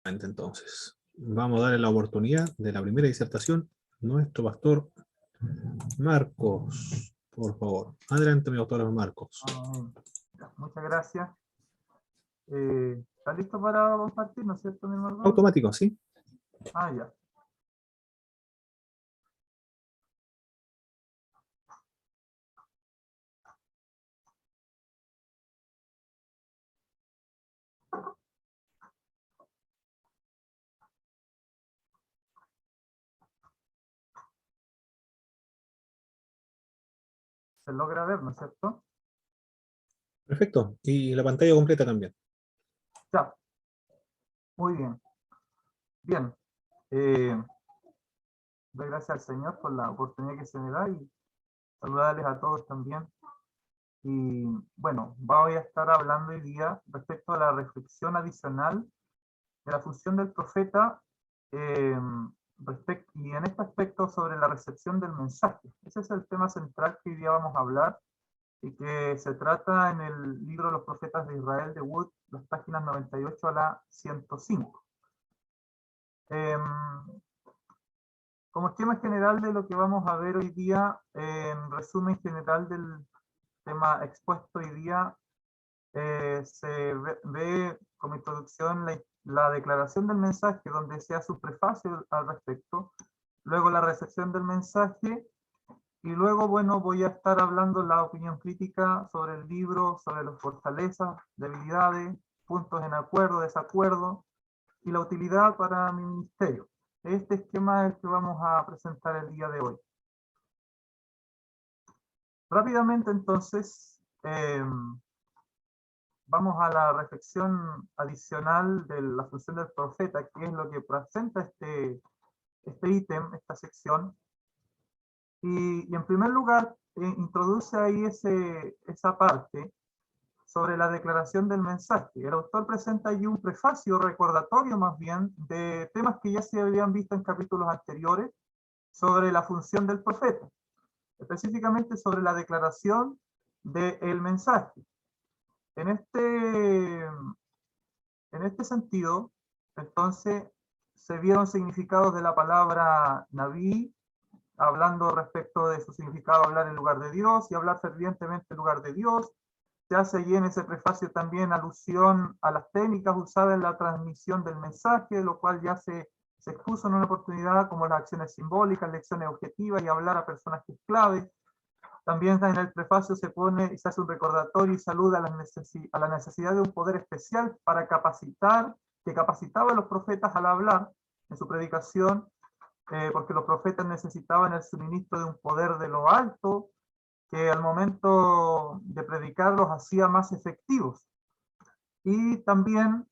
Entonces, vamos a darle la oportunidad de la primera disertación. Nuestro pastor Marcos, por favor. Adelante, mi doctor Marcos. Muchas gracias. ¿Está listo para compartir, no es cierto, mi hermano? Automático, ¿sí? Ah, ya. Se logra ver, ¿no es cierto? Perfecto. Y la pantalla completa también. Ya. Muy bien. Bien. Doy gracias al Señor por la oportunidad que se me da y saludarles a todos también. Y bueno, voy a estar hablando hoy día respecto a la reflexión adicional de la función del profeta y en este aspecto sobre la recepción del mensaje. Ese es el tema central que hoy día vamos a hablar y que se trata en el libro de los profetas de Israel de Wood, las páginas 98 a la 105. Como esquema general de lo que vamos a ver hoy día, en resumen general del tema expuesto hoy día, se ve como introducción la declaración del mensaje, donde se hace un prefacio al respecto, luego la recepción del mensaje, y luego, bueno, voy a estar hablando la opinión crítica sobre el libro, sobre las fortalezas, debilidades, puntos en acuerdo, desacuerdo, y la utilidad para mi ministerio. Este esquema es el que vamos a presentar el día de hoy. Rápidamente, entonces, vamos a la reflexión adicional de la función del profeta, que es lo que presenta este ítem, esta sección. Y en primer lugar, introduce ahí esa parte sobre la declaración del mensaje. El autor presenta allí un prefacio recordatorio más bien de temas que ya se habían visto en capítulos anteriores sobre la función del profeta, específicamente sobre la declaración del mensaje. En este sentido, entonces, se vieron significados de la palabra Naví, hablando respecto de su significado hablar en lugar de Dios y hablar fervientemente en lugar de Dios. Se hace allí en ese prefacio también alusión a las técnicas usadas en la transmisión del mensaje, lo cual ya se expuso en una oportunidad, como las acciones simbólicas, lecciones objetivas y hablar a personajes clave. También en el prefacio se hace un recordatorio y saluda a la necesidad de un poder especial para capacitar, que capacitaba a los profetas al hablar en su predicación, porque los profetas necesitaban el suministro de un poder de lo alto, que al momento de predicar los hacía más efectivos. Y también,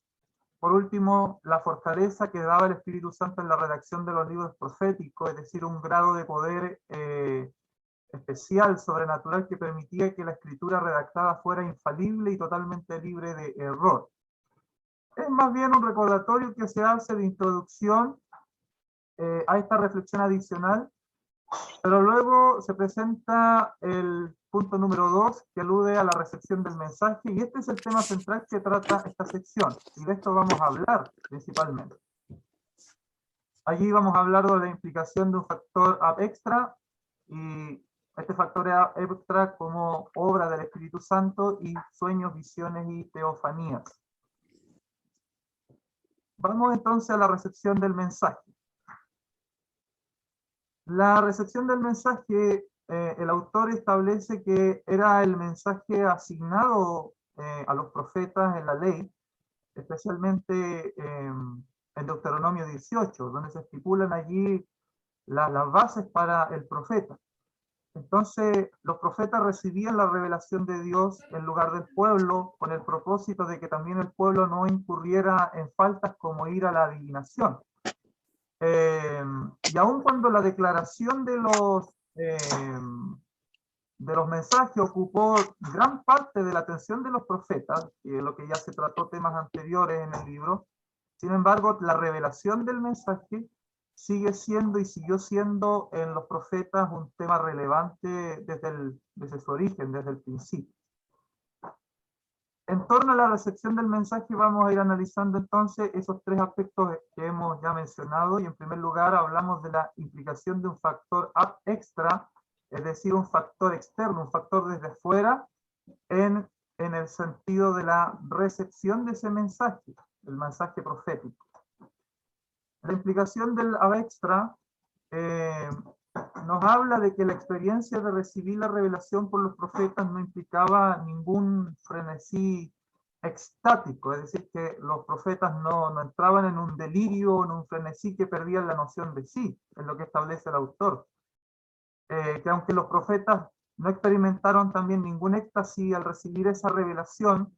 por último, la fortaleza que daba el Espíritu Santo en la redacción de los libros proféticos, es decir, un grado de poder especial, sobrenatural, que permitía que la escritura redactada fuera infalible y totalmente libre de error. Es más bien un recordatorio que se hace de introducción a esta reflexión adicional, pero luego se presenta el punto número 2, que alude a la recepción del mensaje, y este es el tema central que trata esta sección, y de esto vamos a hablar principalmente. Allí vamos a hablar de la implicación de un factor ab extra, y este factor ab extra como obra del Espíritu Santo, y sueños, visiones y teofanías. Vamos entonces a la recepción del mensaje. La recepción del mensaje, el autor establece que era el mensaje asignado a los profetas en la ley, especialmente en Deuteronomio 18, donde se estipulan allí las bases para el profeta. Entonces, los profetas recibían la revelación de Dios en lugar del pueblo, con el propósito de que también el pueblo no incurriera en faltas como ir a la adivinación. Y aun cuando la declaración de los mensajes ocupó gran parte de la atención de los profetas, que es lo que ya se trató temas anteriores en el libro, sin embargo, la revelación del mensaje sigue siendo y siguió siendo en los profetas un tema relevante desde su origen, desde el principio. En torno a la recepción del mensaje vamos a ir analizando entonces esos tres aspectos que hemos ya mencionado, y en primer lugar hablamos de la implicación de un factor ab extra, es decir, un factor externo, un factor desde afuera, en el sentido de la recepción de ese mensaje, el mensaje profético. La implicación del ab extra nos habla de que la experiencia de recibir la revelación por los profetas no implicaba ningún frenesí extático, es decir, que los profetas no entraban en un delirio, en un frenesí que perdían la noción de sí, es lo que establece el autor. Que aunque los profetas no experimentaron también ningún éxtasis al recibir esa revelación,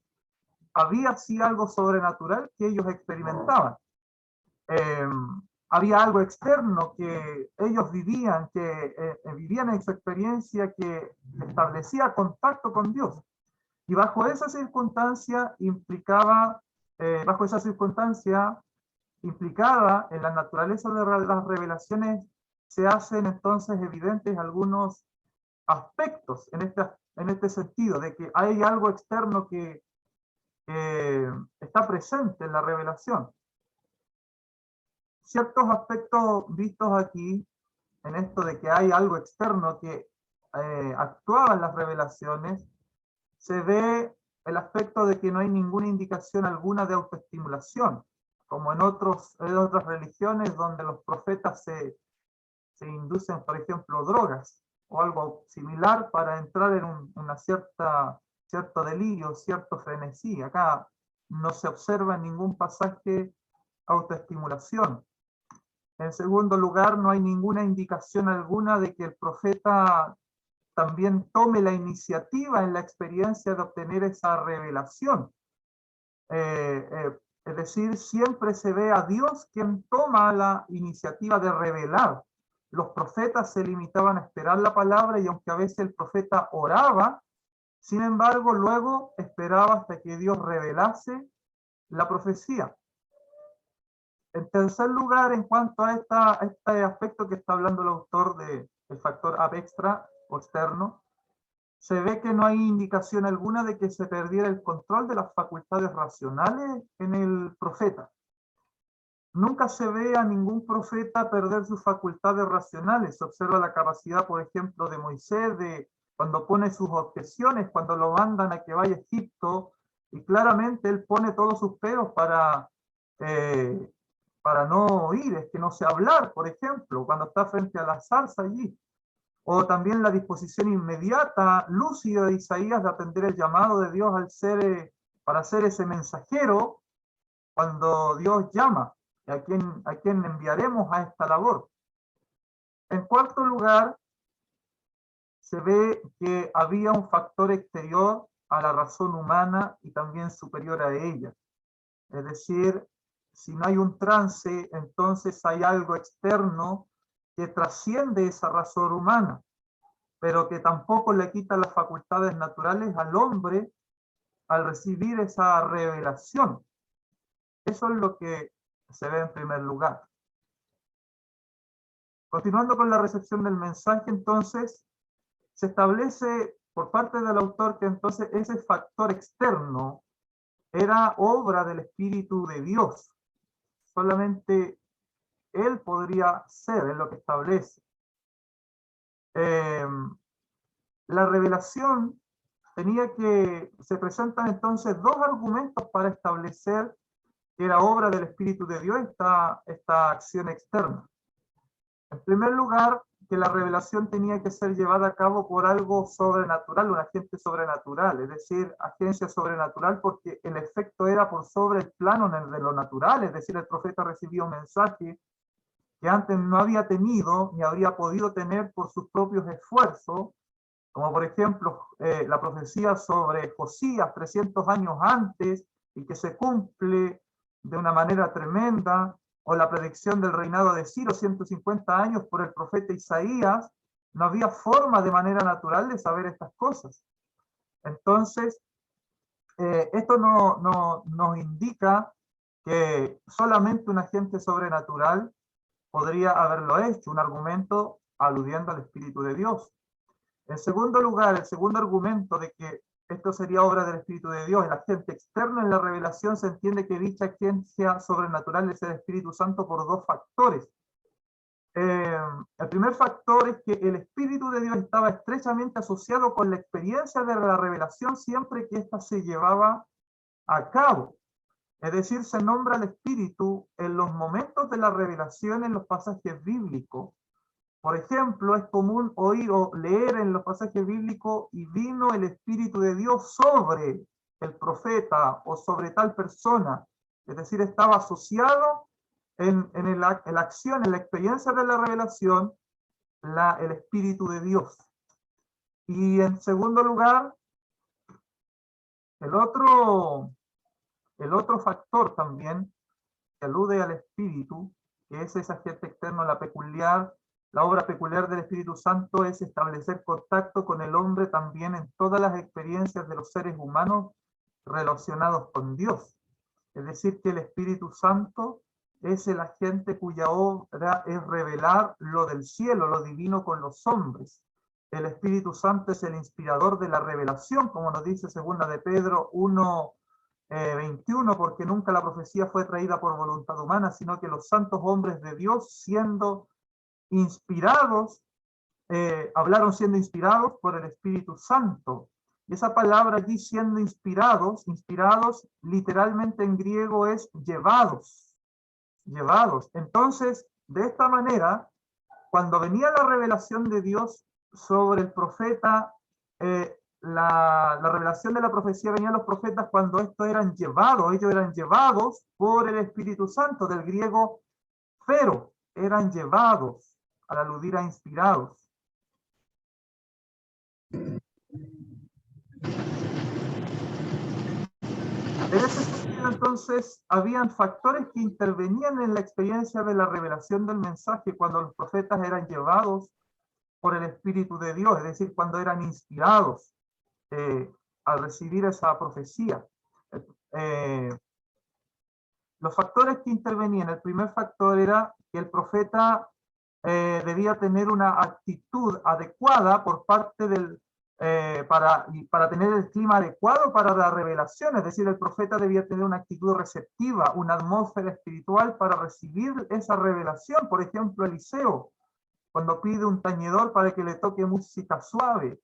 había sí algo sobrenatural que ellos experimentaban. Había algo externo que ellos vivían, que vivían en su experiencia, que establecía contacto con Dios. Y bajo esa circunstancia implicada en la naturaleza de las revelaciones, se hacen entonces evidentes algunos aspectos en este sentido, de que hay algo externo que está presente en la revelación. Ciertos aspectos vistos aquí, en esto de que hay algo externo que actuaba en las revelaciones, se ve el aspecto de que no hay ninguna indicación alguna de autoestimulación, como en otras religiones donde los profetas se inducen, por ejemplo, drogas o algo similar para entrar en una cierto delirio, cierto frenesí. Acá no se observa en ningún pasaje autoestimulación. En segundo lugar, no hay ninguna indicación alguna de que el profeta también tome la iniciativa en la experiencia de obtener esa revelación. Es decir, siempre se ve a Dios quien toma la iniciativa de revelar. Los profetas se limitaban a esperar la palabra, y aunque a veces el profeta oraba, sin embargo, luego esperaba hasta que Dios revelase la profecía. En tercer lugar, en cuanto a este aspecto que está hablando el autor del factor ab extra o externo, se ve que no hay indicación alguna de que se perdiera el control de las facultades racionales en el profeta. Nunca se ve a ningún profeta perder sus facultades racionales. Se observa la capacidad, por ejemplo, de Moisés, de cuando pone sus objeciones, cuando lo mandan a que vaya a Egipto, y claramente él pone todos sus peros para no ir, es que no sé hablar, por ejemplo, cuando está frente a la zarza allí. O también la disposición inmediata, lúcida de Isaías de atender el llamado de Dios para ser ese mensajero cuando Dios llama, a quien enviaremos a esta labor. En cuarto lugar, se ve que había un factor exterior a la razón humana y también superior a ella. Es decir, si no hay un trance, entonces hay algo externo que trasciende esa razón humana, pero que tampoco le quita las facultades naturales al hombre al recibir esa revelación. Eso es lo que se ve en primer lugar. Continuando con la recepción del mensaje, entonces, se establece por parte del autor que entonces ese factor externo era obra del Espíritu de Dios. Solamente Él podría ser, es lo que establece. La revelación se presentan entonces dos argumentos para establecer que era obra del Espíritu de Dios esta acción externa. En primer lugar, que la revelación tenía que ser llevada a cabo por algo sobrenatural, un agente sobrenatural, es decir, agencia sobrenatural, porque el efecto era por sobre el plano de lo natural, es decir, el profeta recibía un mensaje que antes no había tenido ni habría podido tener por sus propios esfuerzos, como por ejemplo la profecía sobre Josías 300 años antes y que se cumple de una manera tremenda, o la predicción del reinado de Ciro 150 años por el profeta Isaías. No había forma de manera natural de saber estas cosas. Entonces, esto nos indica que solamente un agente sobrenatural podría haberlo hecho, un argumento aludiendo al Espíritu de Dios. En segundo lugar, el segundo argumento de que esto sería obra del Espíritu de Dios. El agente externo en la revelación se entiende que dicha agencia sobrenatural es el Espíritu Santo por dos factores. El primer factor es que el Espíritu de Dios estaba estrechamente asociado con la experiencia de la revelación siempre que ésta se llevaba a cabo. Es decir, se nombra al Espíritu en los momentos de la revelación en los pasajes bíblicos. Por ejemplo, es común oír o leer en los pasajes bíblicos y vino el Espíritu de Dios sobre el profeta o sobre tal persona. Es decir, estaba asociado en la acción, en la experiencia de la revelación, el Espíritu de Dios. Y en segundo lugar, el otro factor también que alude al Espíritu, que es ese agente externo, la obra peculiar del Espíritu Santo es establecer contacto con el hombre también en todas las experiencias de los seres humanos relacionados con Dios. Es decir, que el Espíritu Santo es el agente cuya obra es revelar lo del cielo, lo divino con los hombres. El Espíritu Santo es el inspirador de la revelación, como nos dice 2 de Pedro 1:21, porque nunca la profecía fue traída por voluntad humana, sino que los santos hombres de Dios, siendo inspirados, hablaron siendo inspirados por el Espíritu Santo. Y esa palabra allí, siendo inspirados, literalmente en griego es llevados. Entonces, de esta manera, cuando venía la revelación de Dios sobre el profeta, la revelación de la profecía venía a los profetas cuando ellos eran llevados por el Espíritu Santo, del griego fero, eran llevados, al aludir a inspirados. En ese sentido, entonces, habían factores que intervenían en la experiencia de la revelación del mensaje cuando los profetas eran llevados por el Espíritu de Dios, es decir, cuando eran inspirados al recibir esa profecía. Los factores que intervenían, el primer factor era que el profeta debía tener una actitud adecuada por parte del para tener el clima adecuado para la revelación, es decir, el profeta debía tener una actitud receptiva, una atmósfera espiritual para recibir esa revelación. Por ejemplo, Eliseo, cuando pide un tañedor para que le toque música suave,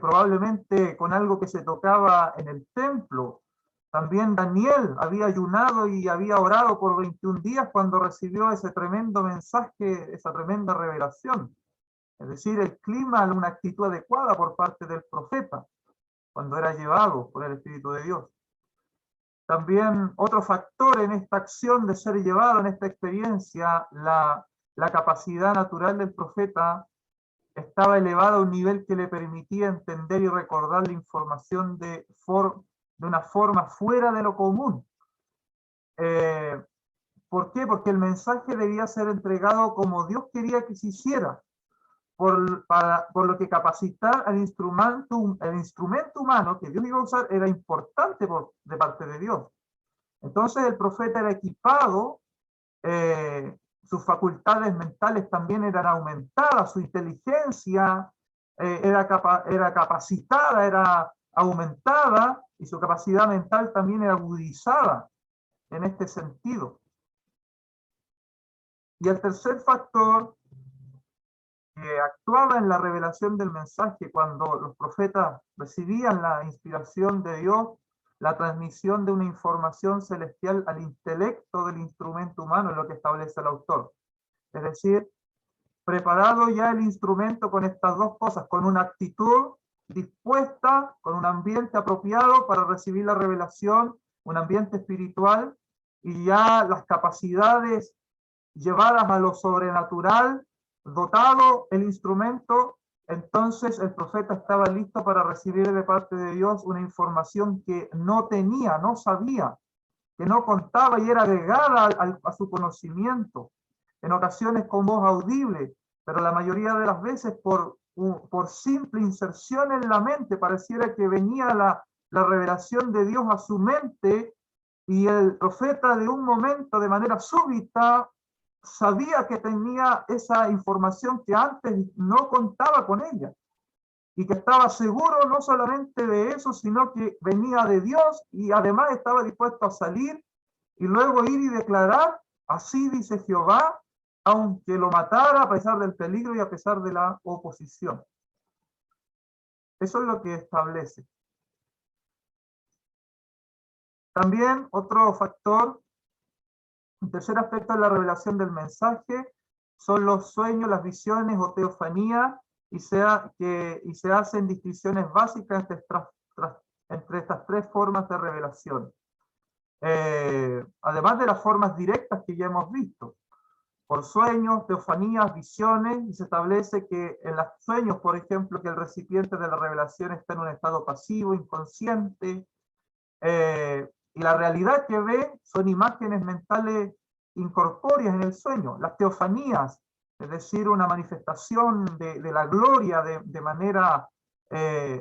probablemente con algo que se tocaba en el templo. También Daniel había ayunado y había orado por 21 días cuando recibió ese tremendo mensaje, esa tremenda revelación. Es decir, el clima, una actitud adecuada por parte del profeta, cuando era llevado por el Espíritu de Dios. También otro factor en esta acción de ser llevado, en esta experiencia, la capacidad natural del profeta estaba elevada a un nivel que le permitía entender y recordar la información de una forma fuera de lo común. ¿Por qué? Porque el mensaje debía ser entregado como Dios quería que se hiciera, por lo que capacitar al instrumento humano que Dios iba a usar era importante de parte de Dios. Entonces el profeta era equipado, sus facultades mentales también eran aumentadas, su inteligencia era capacitada, era aumentada, y su capacidad mental también era agudizada en este sentido. Y el tercer factor que actuaba en la revelación del mensaje cuando los profetas recibían la inspiración de Dios, la transmisión de una información celestial al intelecto del instrumento humano, es lo que establece el autor. Es decir, preparado ya el instrumento con estas dos cosas, con una actitud dispuesta, con un ambiente apropiado para recibir la revelación, un ambiente espiritual, y ya las capacidades llevadas a lo sobrenatural, dotado el instrumento, entonces el profeta estaba listo para recibir de parte de Dios una información que no tenía, no sabía, que no contaba y era agregada a su conocimiento, en ocasiones con voz audible, pero la mayoría de las veces por simple inserción en la mente. Pareciera que venía la revelación de Dios a su mente y el profeta de un momento, de manera súbita, sabía que tenía esa información que antes no contaba con ella. y que estaba seguro no solamente de eso, sino que venía de Dios y además estaba dispuesto a salir y luego ir y declarar, así dice Jehová, aunque lo matara a pesar del peligro y a pesar de la oposición. Eso es lo que establece. También otro factor, un tercer aspecto de la revelación del mensaje, son los sueños, las visiones o teofanía, y se hacen distinciones básicas entre estas tres formas de revelación. Además de las formas directas que ya hemos visto, por sueños, teofanías, visiones, y se establece que en los sueños, por ejemplo, que el recipiente de la revelación está en un estado pasivo, inconsciente, y la realidad que ve son imágenes mentales incorpóreas en el sueño. Las teofanías, es decir, una manifestación de la gloria de manera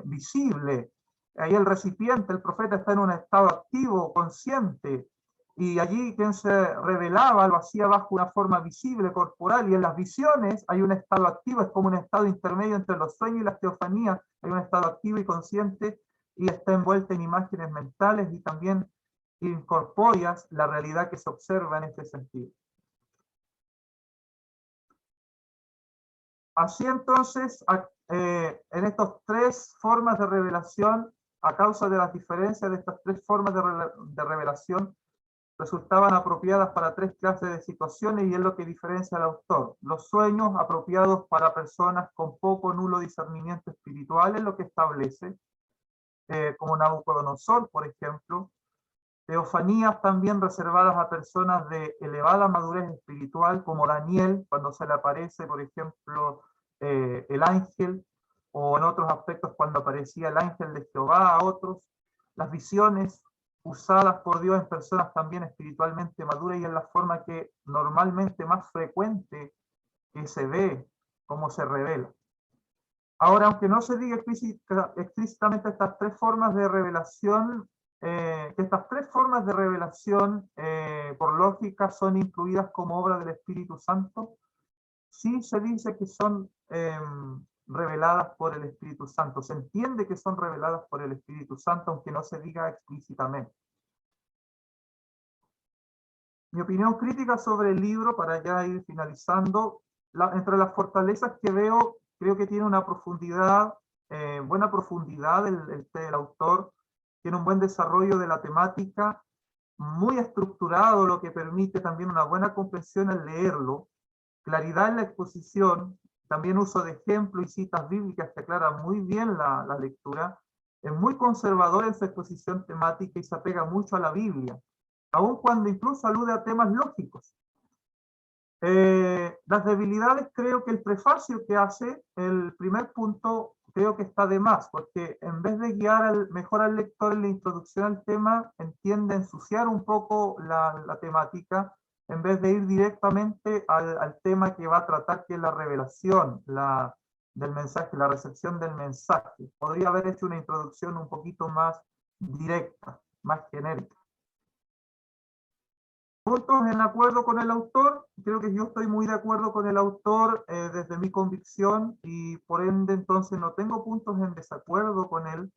visible. Ahí el recipiente, el profeta, está en un estado activo, consciente, y allí quien se revelaba lo hacía bajo una forma visible, corporal, y en las visiones hay un estado activo, es como un estado intermedio entre los sueños y las teofanías, hay un estado activo y consciente, y está envuelta en imágenes mentales y también incorpóreas la realidad que se observa en este sentido. Así entonces, en estas tres formas de revelación, a causa de las diferencias de estas tres formas de revelación, resultaban apropiadas para tres clases de situaciones y es lo que diferencia al autor. Los sueños apropiados para personas con poco o nulo discernimiento espiritual es lo que establece, como Nabucodonosor, por ejemplo. Teofanías también reservadas a personas de elevada madurez espiritual, como Daniel, cuando se le aparece, por ejemplo, el ángel, o en otros aspectos cuando aparecía el ángel de Jehová a otros. Las visiones usadas por Dios en personas también espiritualmente maduras y en la forma que normalmente más frecuente que se ve, como se revela. Ahora, aunque no se diga explícitamente estas tres formas de revelación, que estas tres formas de revelación, por lógica, son incluidas como obra del Espíritu Santo, sí se dice que son reveladas por el Espíritu Santo. Se entiende que son reveladas por el Espíritu Santo, aunque no se diga explícitamente. Mi opinión crítica sobre el libro, para ya ir finalizando, entre las fortalezas que veo, creo que tiene una profundidad, buena profundidad el autor, tiene un buen desarrollo de la temática, muy estructurado, lo que permite también una buena comprensión al leerlo, claridad en la exposición, también uso de ejemplos y citas bíblicas que aclaran muy bien la lectura, es muy conservador en su exposición temática y se apega mucho a la Biblia, aun cuando incluso alude a temas lógicos. Las debilidades, creo que el prefacio que hace, el primer punto, creo que está de más, porque en vez de guiar mejor al lector en la introducción al tema, tiende a ensuciar un poco la temática, en vez de ir directamente al tema que va a tratar, que es la revelación del mensaje, la recepción del mensaje. Podría haber hecho una introducción un poquito más directa, más genérica. Puntos en acuerdo con el autor, creo que yo estoy muy de acuerdo con el autor desde mi convicción y por ende entonces no tengo puntos en desacuerdo con él.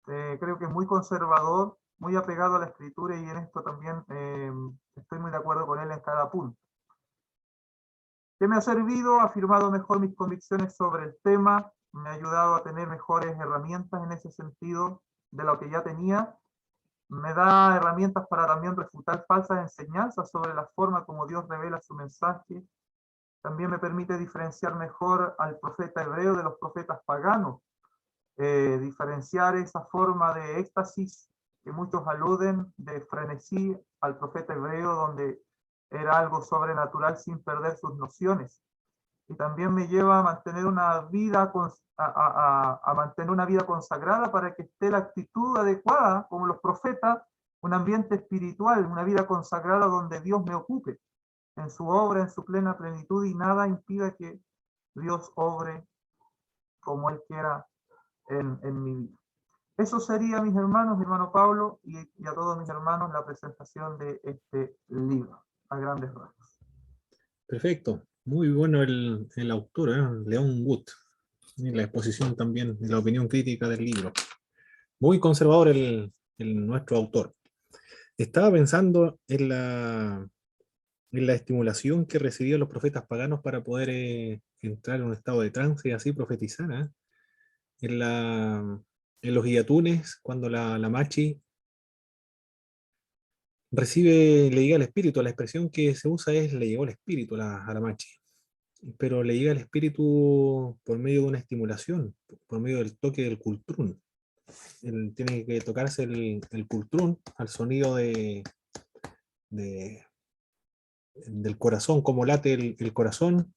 Creo que es muy conservador, muy apegado a la escritura y en esto también estoy muy de acuerdo con él en cada punto. ¿Qué me ha servido? Ha afirmado mejor mis convicciones sobre el tema, me ha ayudado a tener mejores herramientas en ese sentido de lo que ya tenía. Me da herramientas para también refutar falsas enseñanzas sobre la forma como Dios revela su mensaje. También me permite diferenciar mejor al profeta hebreo de los profetas paganos. Diferenciar esa forma de éxtasis que muchos aluden, de frenesí al profeta hebreo, donde era algo sobrenatural sin perder sus nociones. Y también me lleva a mantener una vida mantener una vida consagrada para que esté la actitud adecuada, como los profetas, un ambiente espiritual, una vida consagrada donde Dios me ocupe en su obra, en su plena plenitud, y nada impida que Dios obre como Él quiera en mi vida. Eso sería, mis hermanos, mi hermano Pablo, y a todos mis hermanos, la presentación de este libro, a grandes rasgos. Perfecto. Muy bueno el autor, León Wood. y la exposición también, y la opinión crítica del libro. Muy conservador nuestro autor. Estaba pensando en la estimulación que recibían los profetas paganos para poder entrar en un estado de trance y así profetizar. En, en los guillatunes, cuando la Machi recibe, le llega el espíritu, la expresión que se usa es le llegó el espíritu a la Machi, pero le llega el espíritu por medio de una estimulación, por medio del toque del cultrún. Él tiene que tocarse el cultrún al sonido de- del corazón, como late el corazón,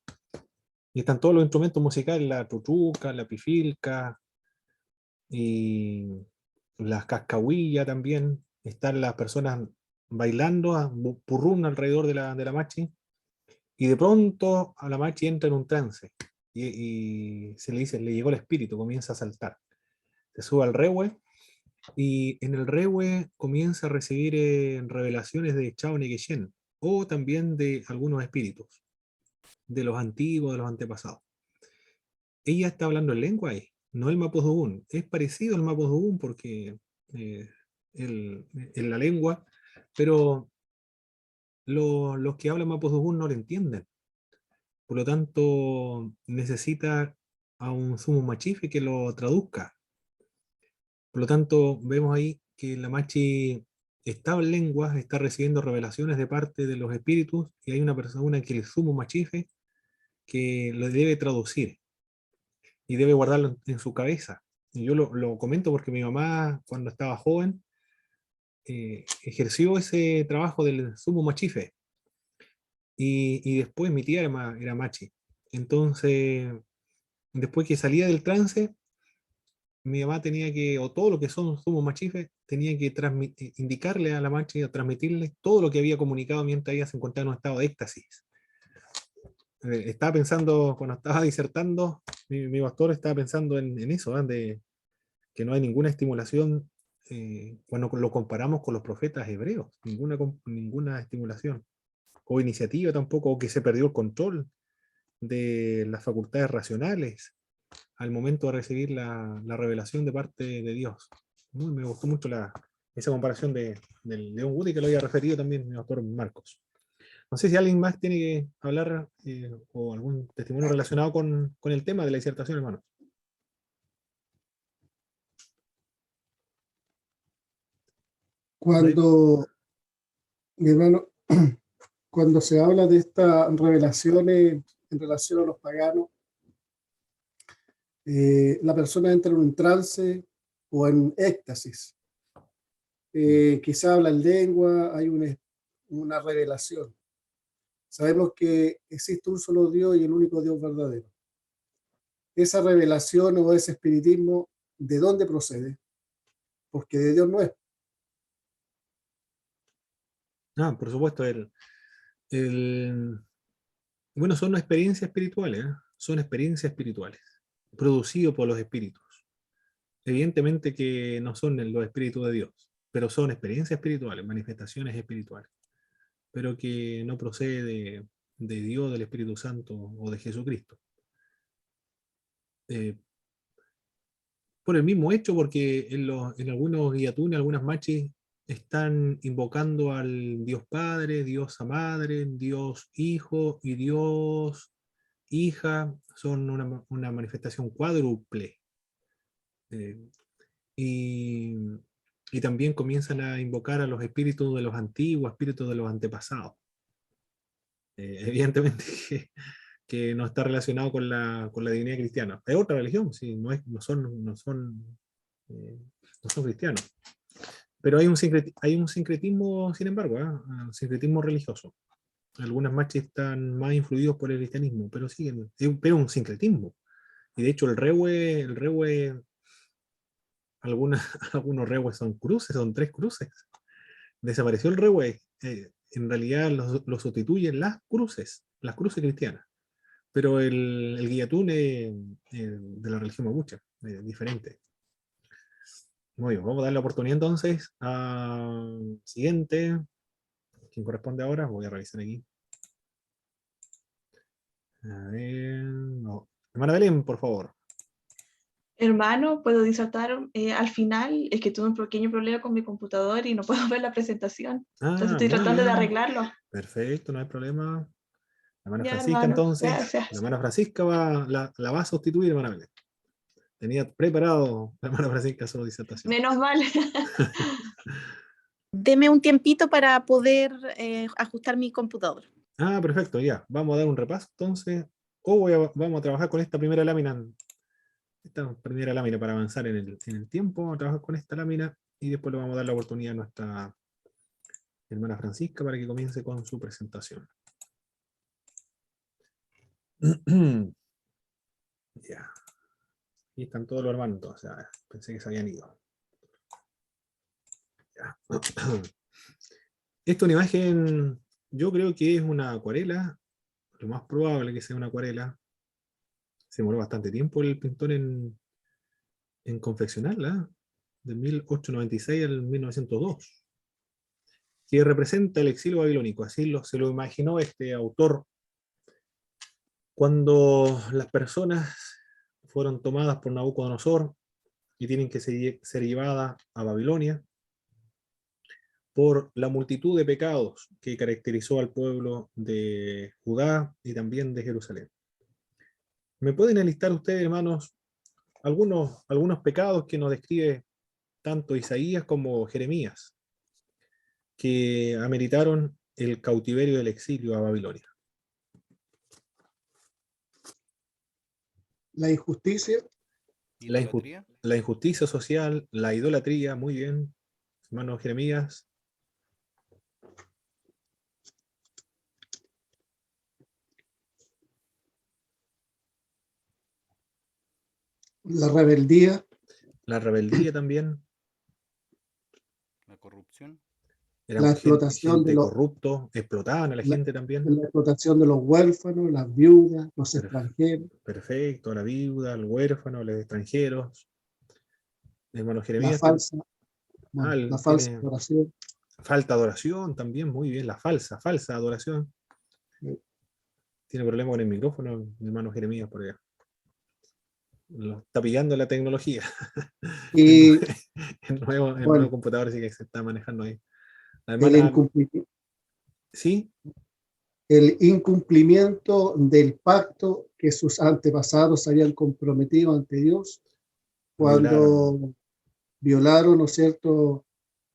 y están todos los instrumentos musicales, la tutuca, la pifilca y las cascahuillas también. Están las personas bailando a purrún alrededor de la machi, y de pronto a la machi entra en un trance y se le dice, le llegó el espíritu, comienza a saltar. Se sube al rehue y en el rehue comienza a recibir revelaciones de Chao Negueyen o también de algunos espíritus, de los antiguos, de los antepasados. Ella está hablando en lengua ahí, no el Mapudungun. Es parecido al Mapudungun porque eh, en la lengua, pero los que hablan Mapudungun no lo entienden. Por lo tanto, necesita a un sumo machife que lo traduzca. Por lo tanto, vemos ahí que la Machi está en lenguas, está recibiendo revelaciones de parte de los espíritus, y hay una persona que el sumo machife que lo debe traducir y debe guardarlo en su cabeza. Y yo lo comento porque mi mamá, cuando estaba joven, ejerció ese trabajo del sumo machife, y después mi tía era machi. Entonces, después que salía del trance, mi mamá tenía que, o todo lo que son sumos machifes, tenía que indicarle a la machi, o transmitirle todo lo que había comunicado mientras ella se encontraba en un estado de éxtasis. Estaba pensando, cuando estaba disertando, mi pastor estaba pensando en eso, de que no hay ninguna estimulación cuando lo comparamos con los profetas hebreos, ninguna estimulación, o iniciativa tampoco, o que se perdió el control de las facultades racionales al momento de recibir la revelación de parte de Dios. Me gustó mucho esa comparación del León Woody, que lo había referido también el doctor Marcos. No sé si alguien más tiene que hablar o algún testimonio relacionado con el tema de la disertación, hermano. David. Cuando, mi hermano, cuando se habla de estas revelaciones en relación a los paganos, la persona entra en un trance o en éxtasis. Quizá habla en lengua, hay una revelación. Sabemos que existe un solo Dios y el único Dios verdadero. Esa revelación o ese espiritismo, ¿de dónde procede? Porque de Dios no es. Por supuesto, bueno, son experiencias espirituales, son experiencias espirituales, producidos por los espíritus. Evidentemente que no son los espíritus de Dios, pero son experiencias espirituales, manifestaciones espirituales, pero que no procede de Dios, del Espíritu Santo o de Jesucristo. Eh, por el mismo hecho, porque en algunos guiatunes, algunas machis, están invocando al Dios Padre, Dios Madre, Dios Hijo y Dios Hija, son una manifestación cuádruple. Eh, y, y también comienzan a invocar a los espíritus de los antiguos, espíritus de los antepasados. Evidentemente que no está relacionado con la divinidad cristiana. Es otra religión, sí, no son cristianos. Pero hay un sincretismo, sin embargo, un sincretismo religioso. Algunas machis están más influidos por el cristianismo, pero siguen, pero un sincretismo. Y de hecho algunos rehues son cruces, son 3 cruces. Desapareció el rehue. En realidad lo sustituyen las cruces cristianas. Pero el guillatún de la religión mapuche, diferente. Muy bien, vamos a dar la oportunidad entonces al siguiente. ¿Quién corresponde ahora? Voy a revisar aquí. A ver, no. Hermana Belén, por favor. Hermano, ¿puedo disertar al final? Es que tuve un pequeño problema con mi computador y no puedo ver la presentación. Entonces Ah, estoy muy tratando de bien. arreglarlo. Perfecto, no hay problema. La hermana Ya, Francisca, hermano, entonces. gracias. La hermana Francisca la va a sustituir, hermana Belén. Tenía preparado la hermana Francisca su disertación. Menos mal. Deme un tiempito para poder ajustar mi computador. Ah, perfecto, ya. Vamos a dar un repaso entonces. Vamos a trabajar con esta primera lámina. Esta primera lámina para avanzar en el tiempo. Vamos a trabajar con esta lámina y después le vamos a dar la oportunidad a nuestra hermana Francisca para que comience con su presentación. Ya. Aquí están todos los hermanos, entonces. A ver, pensé que se habían ido. Ya. Esta es una imagen, yo creo que es una acuarela. Lo más probable que sea una acuarela. Se demoró bastante tiempo el pintor en confeccionarla, de 1896 al 1902, que representa el exilio babilónico. Así se lo imaginó este autor cuando las personas fueron tomadas por Nabucodonosor y tienen que ser llevadas a Babilonia por la multitud de pecados que caracterizó al pueblo de Judá y también de Jerusalén. ¿Me pueden enlistar ustedes, hermanos, algunos pecados que nos describe tanto Isaías como Jeremías, que ameritaron el cautiverio del exilio a Babilonia? La injusticia, Idolatría. La injusticia social, la idolatría, muy bien, hermano Jeremías. la rebeldía, La rebeldía también. La corrupción. Eran la explotación gente corrupto, explotaban a la la, gente también. la explotación de los huérfanos, las viudas, los extranjeros, Perfecto, la viuda, el huérfano, los extranjeros. Hermano la Jeremías, falsa, bueno, la falsa tiene adoración. falta de adoración también, muy bien, la falsa adoración. Tiene problema con el micrófono, mi hermano Jeremías, por allá. Lo está pillando la tecnología. Y el nuevo bueno, computador sí que se está manejando ahí. La el hermana, incumplimiento, sí, el incumplimiento del pacto que sus antepasados habían comprometido ante Dios violaron. cuando violaron, ¿no es cierto?,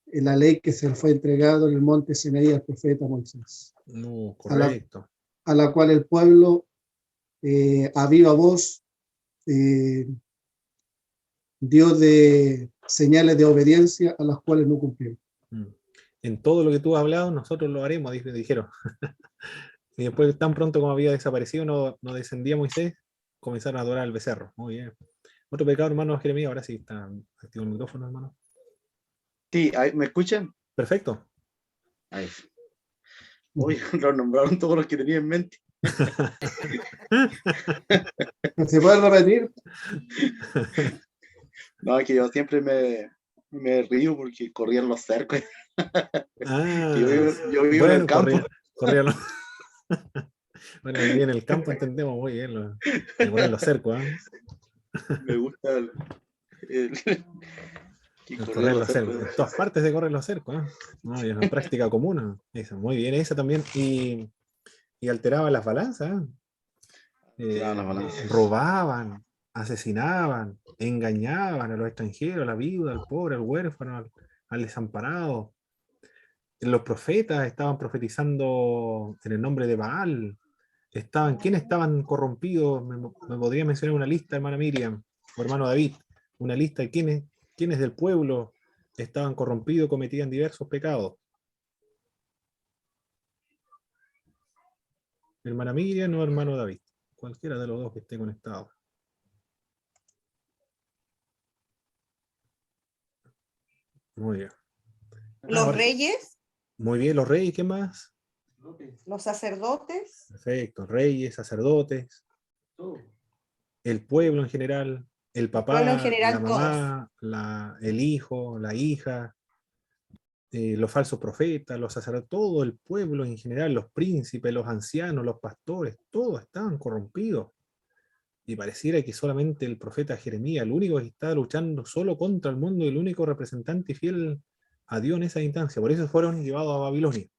la ley que se le fue entregado en el monte Sinaí al profeta Moisés, No, a la, correcto. a la cual el pueblo a viva voz dio de señales de obediencia a las cuales no cumplieron. En todo lo que tú has hablado, nosotros lo haremos, dijeron. Y después, tan pronto como había desaparecido, no descendía Moisés, comenzaron a adorar al becerro. Muy bien. Otro pecado, hermano Jeremías, ahora sí está activo el micrófono, hermano. Sí, ¿me escuchan? Perfecto. Ahí. Uy, lo nombraron todos los que tenía en mente. ¿Se puede repetir? No, que yo siempre me río porque corrían los cercos. Ah, yo vivo en el bueno, campo. corría los... Bueno, vivía en el campo, entendemos muy bien. Me corren los cercos, ¿eh? Me gusta que corrían Correr los los cercos. cercos. En todas partes se corren los cercos, ¿eh? No, y es una práctica común, ¿eh? Esa, muy bien, esa también. Y alteraba las balanzas, ¿eh? Tiraban las balanzas. Robaban, asesinaban, engañaban a los extranjeros, a la viuda, al pobre, al huérfano, al desamparado. Los profetas estaban profetizando en el nombre de Baal. ¿Quiénes estaban corrompidos? Me podría mencionar una lista, hermana Miriam o hermano David, una lista de quiénes del pueblo estaban corrompidos, cometían diversos pecados. Hermana Miriam o hermano David, cualquiera de los dos que esté conectado. Muy bien. Los reyes, Muy bien, los reyes, ¿qué más? los sacerdotes, Perfecto, reyes, sacerdotes, el pueblo en general, el el pueblo en papá, la general, todos. mamá, el hijo, la hija, los falsos profetas, los sacerdotes, todo el pueblo en general, los príncipes, los ancianos, los pastores, todos estaban corrompidos. Y pareciera que solamente el profeta Jeremías, el único que está luchando solo contra el mundo y el único representante fiel a Dios en esa instancia. Por eso fueron llevados a Babilonia.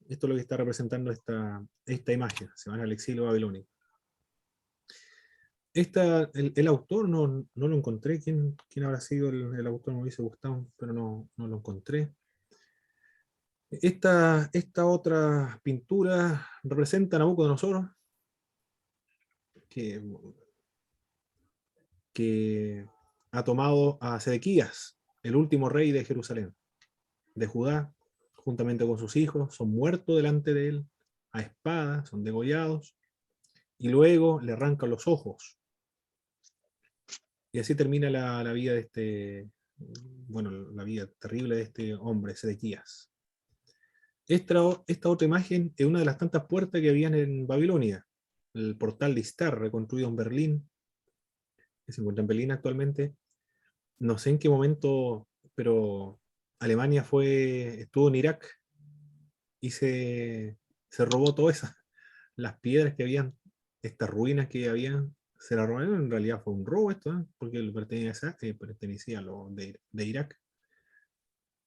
Esto es lo que está representando esta imagen. Se van al exilio babilónico. El autor no lo encontré. ¿Quién habrá sido el autor? Me hubiese gustado, pero no lo encontré. Esta otra pintura representa a Nabucodonosor, que ha tomado a Sedequías, el último rey de Jerusalén, de Judá, juntamente con sus hijos, son muertos delante de él, a espada, son degollados, y luego le arrancan los ojos. Y así termina la vida de la vida terrible de este hombre, Sedequías. Esta otra imagen es una de las tantas puertas que habían en Babilonia, el portal de Istar, reconstruido en Berlín, que se encuentra en Berlín actualmente. No sé en qué momento, pero Alemania estuvo en Irak y se robó todas las piedras que habían, estas ruinas que habían, se las robaron. En realidad fue un robo esto, ¿eh? Porque pertenecía a lo de Irak.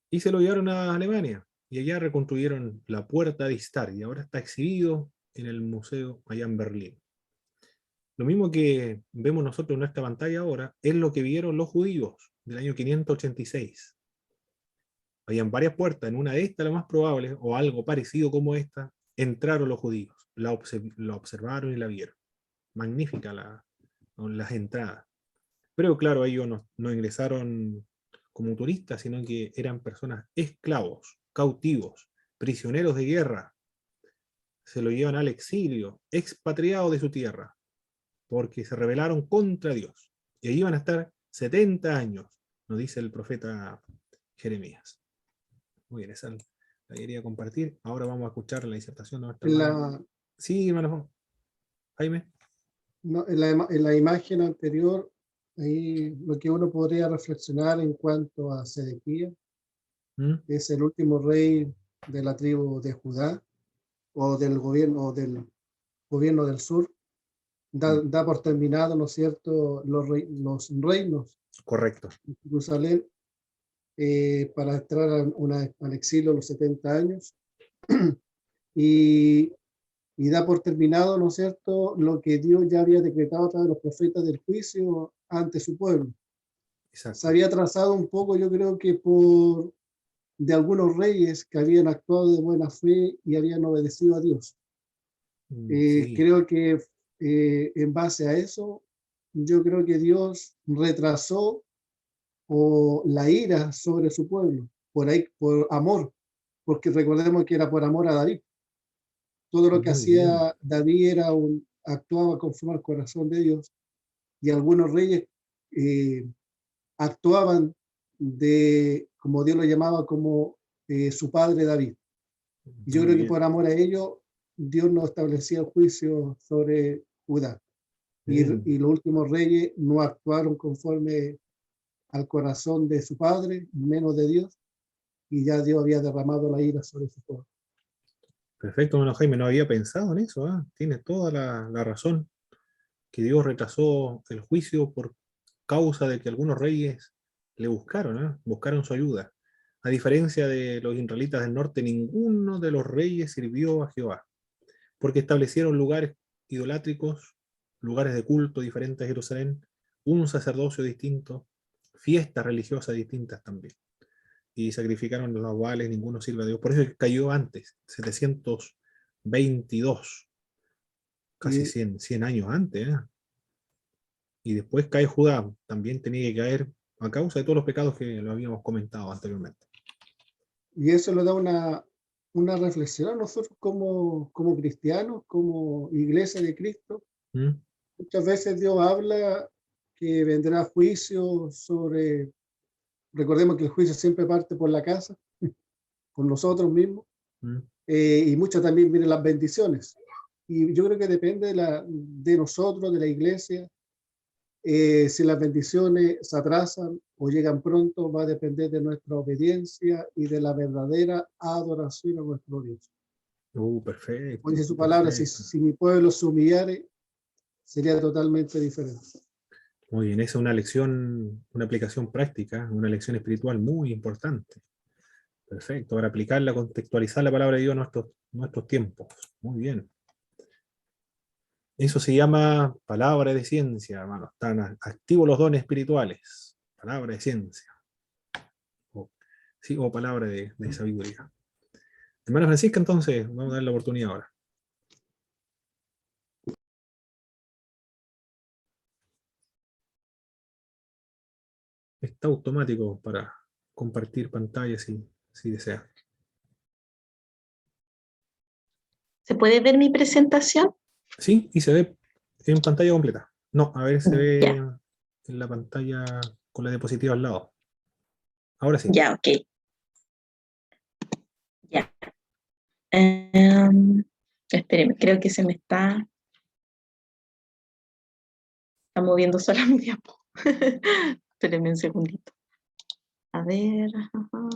Y se lo llevaron a Alemania. Y allá reconstruyeron la puerta de Istar y ahora está exhibido en el museo allá en Berlín. Lo mismo que vemos nosotros en nuestra pantalla ahora es lo que vieron los judíos del año 586. Habían varias puertas, en una de estas, lo más probable, o algo parecido como esta, entraron los judíos, la observaron y la vieron. Magnífica las entradas. Pero claro, ellos no ingresaron como turistas, sino que eran personas esclavos, cautivos, prisioneros de guerra. Se lo llevan al exilio, expatriados de su tierra, porque se rebelaron contra Dios. Y allí van a estar 70 años, nos dice el profeta Jeremías. Muy bien, esa la quería compartir. Ahora vamos a escuchar la disertación de nuestra hermana. Sí, hermano Jaime. No, en la imagen anterior, ahí lo que uno podría reflexionar en cuanto a Sedequías, es el último rey de la tribu de Judá, o del gobierno del sur. Da por terminado, ¿no es cierto?, los reinos. Correcto. En Jerusalén, para entrar al exilio a los 70 años. y da por terminado, ¿no es cierto?, lo que Dios ya había decretado a través de los profetas del juicio ante su pueblo. Exacto. Se había trazado un poco, yo creo que de algunos reyes que habían actuado de buena fe y habían obedecido a Dios. Sí. Creo que en base a eso, yo creo que Dios retrasó la ira sobre su pueblo, por amor, porque recordemos que era por amor a David. Todo lo que hacía David actuaba conforme al corazón de Dios, y algunos reyes actuaban como Dios lo llamaba, como su padre David. Y yo creo que por amor a ellos, Dios no establecía el juicio sobre Judá. Y los últimos reyes no actuaron conforme al corazón de su padre, menos de Dios, y ya Dios había derramado la ira sobre su pueblo. Perfecto, hermano Jaime, no había pensado en eso, ¿eh? Tienes toda la razón, que Dios retrasó el juicio por causa de que algunos reyes le buscaron su ayuda. A diferencia de los israelitas del norte, ninguno de los reyes sirvió a Jehová, porque establecieron lugares idolátricos, lugares de culto diferentes a Jerusalén, un sacerdocio distinto, fiestas religiosas distintas también. Y sacrificaron los Baales, ninguno sirve a Dios. Por eso cayó antes, 722, casi 100 años antes. Y después cae Judá, también tenía que caer a causa de todos los pecados que lo habíamos comentado anteriormente. Y eso le da una reflexión a nosotros como cristianos, como iglesia de Cristo. Muchas veces Dios habla que vendrá juicio sobre... Recordemos que el juicio siempre parte por la casa, por nosotros mismos, y mucho también vienen las bendiciones. Y yo creo que depende de nosotros, de la iglesia. Si las bendiciones se atrasan o llegan pronto, va a depender de nuestra obediencia y de la verdadera adoración a nuestro Dios. Perfecto. Dice su palabra, si mi pueblo se humillare sería totalmente diferente. Muy bien, esa es una lección, una aplicación práctica, una lección espiritual muy importante. Perfecto, para aplicarla, contextualizar la palabra de Dios a nuestros tiempos. Muy bien. Eso se llama palabra de ciencia, hermano. Están activos los dones espirituales. Palabra de ciencia. Sí, o palabra de sabiduría. Hermana Francisca, entonces, vamos a dar la oportunidad ahora. Está automático para compartir pantalla si desea. ¿Se puede ver mi presentación? Sí, y se ve en pantalla completa. No, a ver, se ve Ya, en la pantalla con la diapositiva al lado. Ahora sí. ya, ok. Ya. Espérenme, creo que se me está moviendo sola mi diapo. Espérenme un segundito. A ver. Ajá.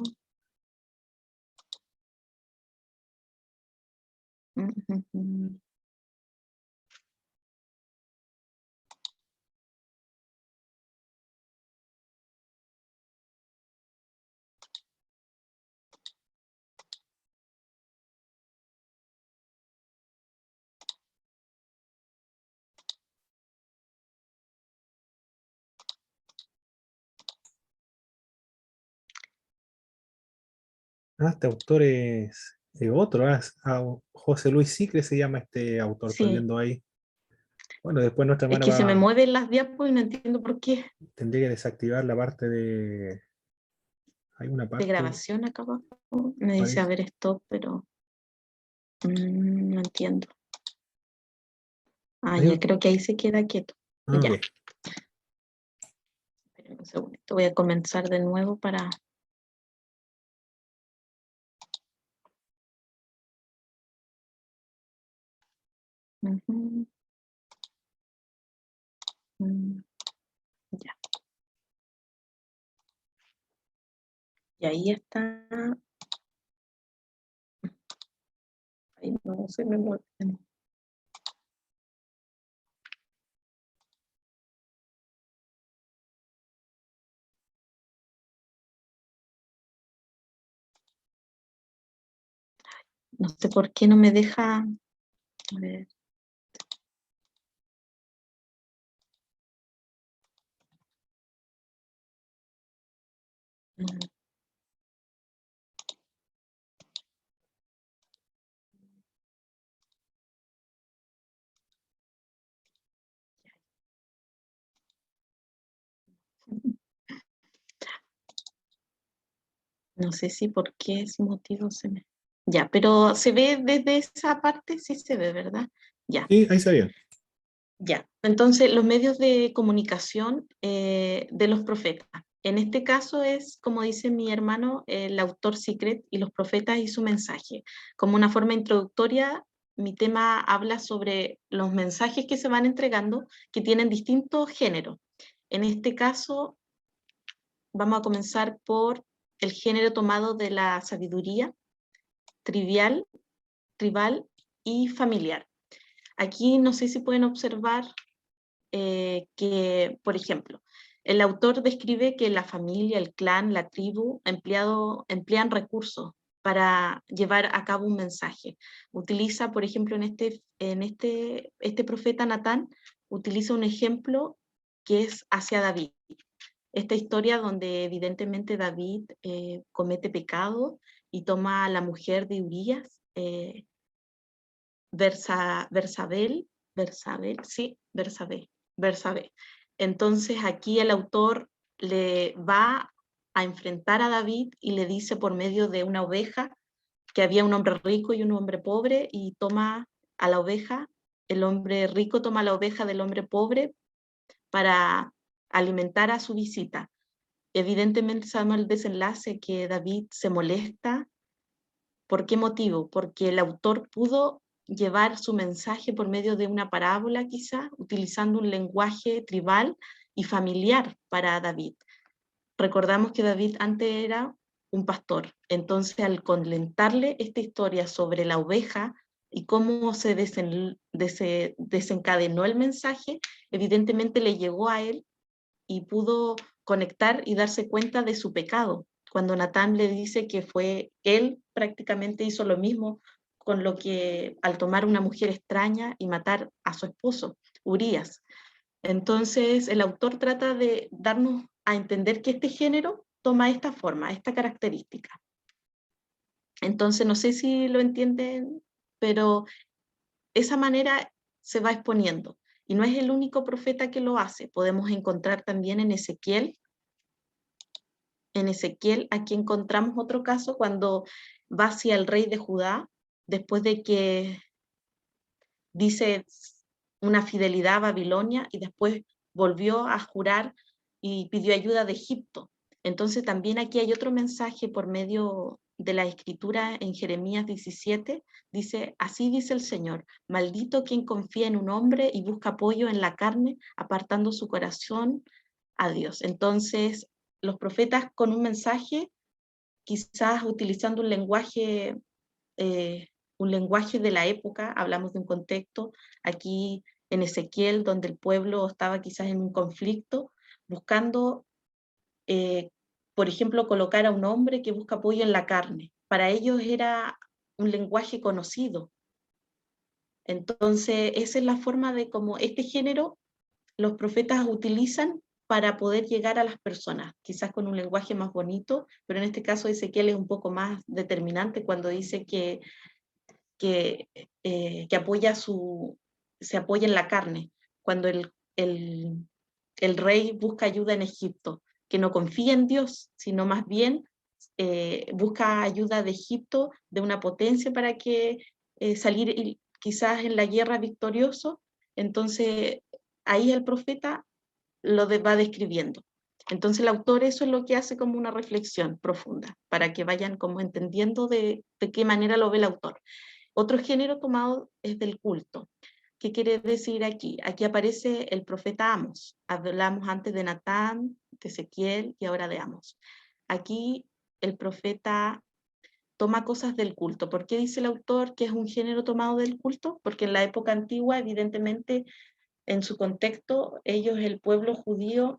Ujú. Este autor es otro. José Luis Sicre se llama este autor, estoy Sí, viendo ahí. Bueno, después nuestra es hermana que se me va, mueven las diapos y no entiendo por qué. tendría que desactivar la parte de... Hay una De parte, grabación acá abajo. Me dice, a parece. ver, stop, pero no entiendo. Ah, Hay ya creo que ahí se queda quieto. Ya, ok. espérenme un segundito. Voy a comenzar de nuevo para... Ujú. Mm, ya. Y ahí está. Ay, no se me mueve. No sé por qué no me deja. A ver. Mm, No sé si por qué ese motivo se me... Ya, pero se ve desde esa parte, sí se ve, ¿verdad? Ya, Sí, ahí está bien. ya. Entonces, los medios de comunicación de los profetas. En este caso es, como dice mi hermano, el autor Secret y los profetas y su mensaje. Como una forma introductoria, mi tema habla sobre los mensajes que se van entregando que tienen distintos géneros. En este caso, vamos a comenzar por el género tomado de la sabiduría, trivial, tribal y familiar. Aquí no sé si pueden observar que, por ejemplo, el autor describe que la familia, el clan, la tribu emplean recursos para llevar a cabo un mensaje. Utiliza, por ejemplo, este profeta Natán, utiliza un ejemplo que es hacia David. Esta historia donde evidentemente David comete pecado y toma a la mujer de Urías, Bersabé. Entonces aquí el autor le va a enfrentar a David y le dice por medio de una oveja que había un hombre rico y un hombre pobre y toma a la oveja, el hombre rico toma la oveja del hombre pobre para alimentar a su visita. Evidentemente sabemos el desenlace, que David se molesta. ¿Por qué motivo? Porque el autor pudo llevar su mensaje por medio de una parábola, quizá, utilizando un lenguaje tribal y familiar para David. Recordamos que David antes era un pastor, entonces al contarle esta historia sobre la oveja y cómo se desencadenó el mensaje, evidentemente le llegó a él y pudo conectar y darse cuenta de su pecado. Cuando Natán le dice que fue él, prácticamente hizo lo mismo con lo que al tomar una mujer extraña y matar a su esposo, Urías. Entonces el autor trata de darnos a entender que este género toma esta forma, esta característica. Entonces no sé si lo entienden, pero esa manera se va exponiendo. Y no es el único profeta que lo hace. Podemos encontrar también en Ezequiel. En Ezequiel, aquí encontramos otro caso cuando va hacia el rey de Judá, después de que dice una fidelidad a Babilonia y después volvió a jurar y pidió ayuda de Egipto. Entonces también aquí hay otro mensaje por medio de la escritura en Jeremías 17, dice, así dice el Señor, maldito quien confía en un hombre y busca apoyo en la carne, apartando su corazón a Dios. Entonces, los profetas con un mensaje, quizás utilizando un lenguaje de la época, hablamos de un contexto, aquí en Ezequiel, donde el pueblo estaba quizás en un conflicto, buscando por ejemplo, colocar a un hombre que busca apoyo en la carne. Para ellos era un lenguaje conocido. Entonces, esa es la forma de cómo este género los profetas utilizan para poder llegar a las personas, quizás con un lenguaje más bonito, pero en este caso Ezequiel es un poco más determinante cuando dice que apoya se apoya en la carne, cuando el rey busca ayuda en Egipto, que no confía en Dios, sino más bien busca ayuda de Egipto, de una potencia para que salir quizás en la guerra victorioso. Entonces ahí el profeta va describiendo. Entonces el autor eso es lo que hace como una reflexión profunda, para que vayan como entendiendo de qué manera lo ve el autor. Otro género tomado es del culto. ¿Qué quiere decir aquí? Aquí aparece el profeta Amos. Hablamos antes de Natán, de Ezequiel y ahora de Amos. Aquí el profeta toma cosas del culto. ¿Por qué dice el autor que es un género tomado del culto? Porque en la época antigua, evidentemente, en su contexto, ellos, el pueblo judío,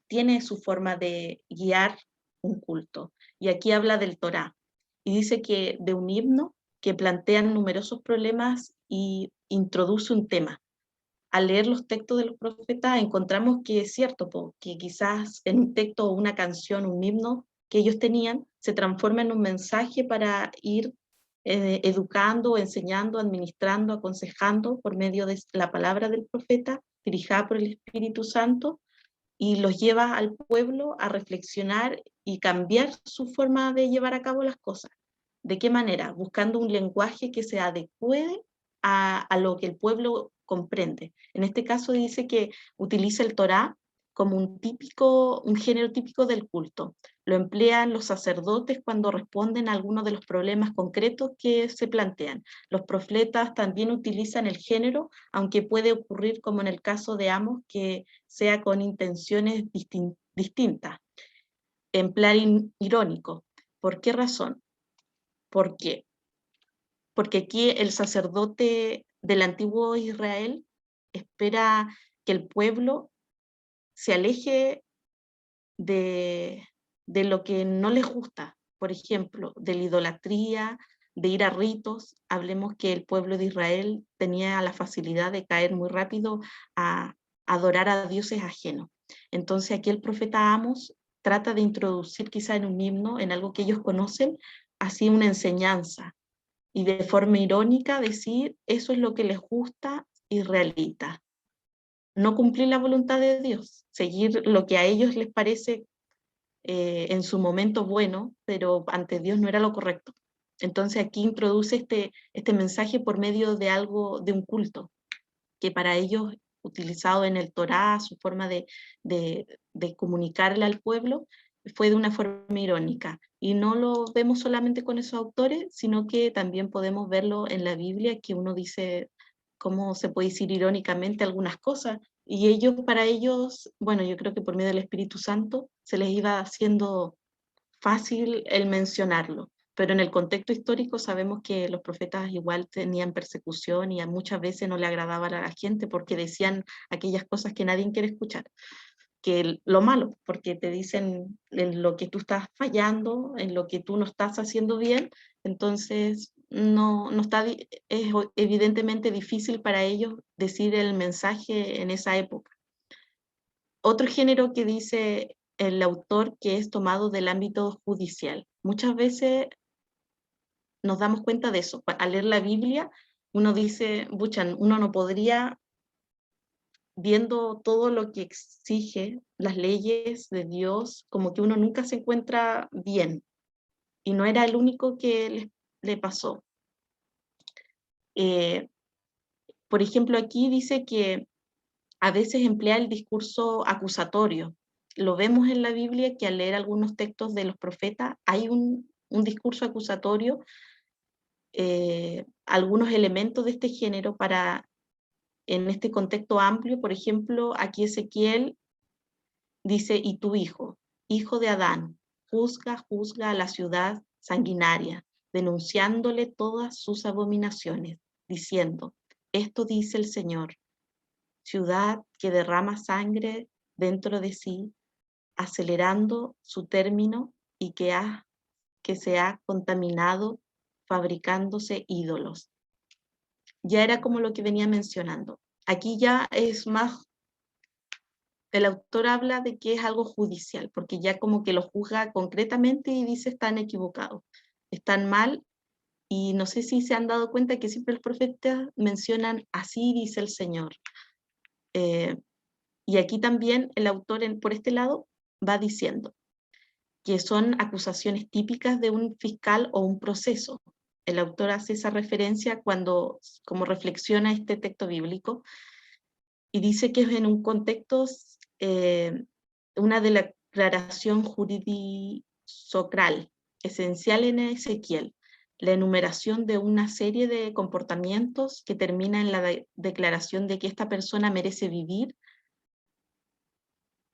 tiene su forma de guiar un culto. Y aquí habla del Torá. Y dice que de un himno que plantean numerosos problemas y introduce un tema. Al leer los textos de los profetas encontramos que es cierto, que quizás en un texto o una canción, un himno que ellos tenían, se transforma en un mensaje para ir educando, enseñando, administrando, aconsejando por medio de la palabra del profeta, dirigida por el Espíritu Santo, y los lleva al pueblo a reflexionar y cambiar su forma de llevar a cabo las cosas. ¿De qué manera? Buscando un lenguaje que se adecue a lo que el pueblo comprende. En este caso dice que utiliza el Torá como un género típico del culto. Lo emplean los sacerdotes cuando responden a algunos de los problemas concretos que se plantean. Los profetas también utilizan el género, aunque puede ocurrir, como en el caso de Amos, que sea con intenciones distintas. Emplear irónico. ¿Por qué razón? ¿Por qué? Porque aquí el sacerdote del antiguo Israel espera que el pueblo se aleje de lo que no les gusta, por ejemplo, de la idolatría, de ir a ritos. Hablemos que el pueblo de Israel tenía la facilidad de caer muy rápido a adorar a dioses ajenos. Entonces aquí el profeta Amos trata de introducir quizá en un himno, en algo que ellos conocen, así una enseñanza, y de forma irónica decir, eso es lo que les gusta israelita. No cumplir la voluntad de Dios, seguir lo que a ellos les parece en su momento bueno, pero ante Dios no era lo correcto. Entonces aquí introduce este mensaje por medio de algo, de un culto, que para ellos, utilizado en el Torá, su forma de comunicarle al pueblo, fue de una forma irónica. Y no lo vemos solamente con esos autores, sino que también podemos verlo en la Biblia, que uno dice cómo se puede decir irónicamente algunas cosas. Y ellos, para ellos, bueno, yo creo que por medio del Espíritu Santo se les iba haciendo fácil el mencionarlo. pero en el contexto histórico sabemos que los profetas igual tenían persecución y muchas veces no le agradaban a la gente porque decían aquellas cosas que nadie quiere escuchar, que lo malo, porque te dicen en lo que tú estás fallando, en lo que tú no estás haciendo bien, entonces es evidentemente difícil para ellos decir el mensaje en esa época. Otro género que dice el autor que es tomado del ámbito judicial. Muchas veces nos damos cuenta de eso. Al leer la Biblia, uno dice, buchan, uno no podría, viendo todo lo que exige las leyes de Dios, como que uno nunca se encuentra bien. Y no era el único que le pasó. Por ejemplo, aquí dice que a veces emplea el discurso acusatorio. Lo vemos en la Biblia que al leer algunos textos de los profetas hay un discurso acusatorio, algunos elementos de este género para, en este contexto amplio, por ejemplo, aquí Ezequiel dice, y tu hijo, hijo de Adán, juzga a la ciudad sanguinaria, denunciándole todas sus abominaciones, diciendo, esto dice el Señor, ciudad que derrama sangre dentro de sí, acelerando su término y que se ha contaminado fabricándose ídolos. Ya era como lo que venía mencionando. Aquí ya es más, el autor habla de que es algo judicial, porque ya como que lo juzga concretamente y dice están equivocados, están mal, y no sé si se han dado cuenta que siempre los profetas mencionan así dice el Señor. Y aquí también el autor por este lado va diciendo que son acusaciones típicas de un fiscal o un proceso. El autor hace esa referencia cuando, como reflexiona este texto bíblico, y dice que es en un contexto, una declaración juridisocral, esencial en Ezequiel, la enumeración de una serie de comportamientos que termina en la declaración de que esta persona merece vivir,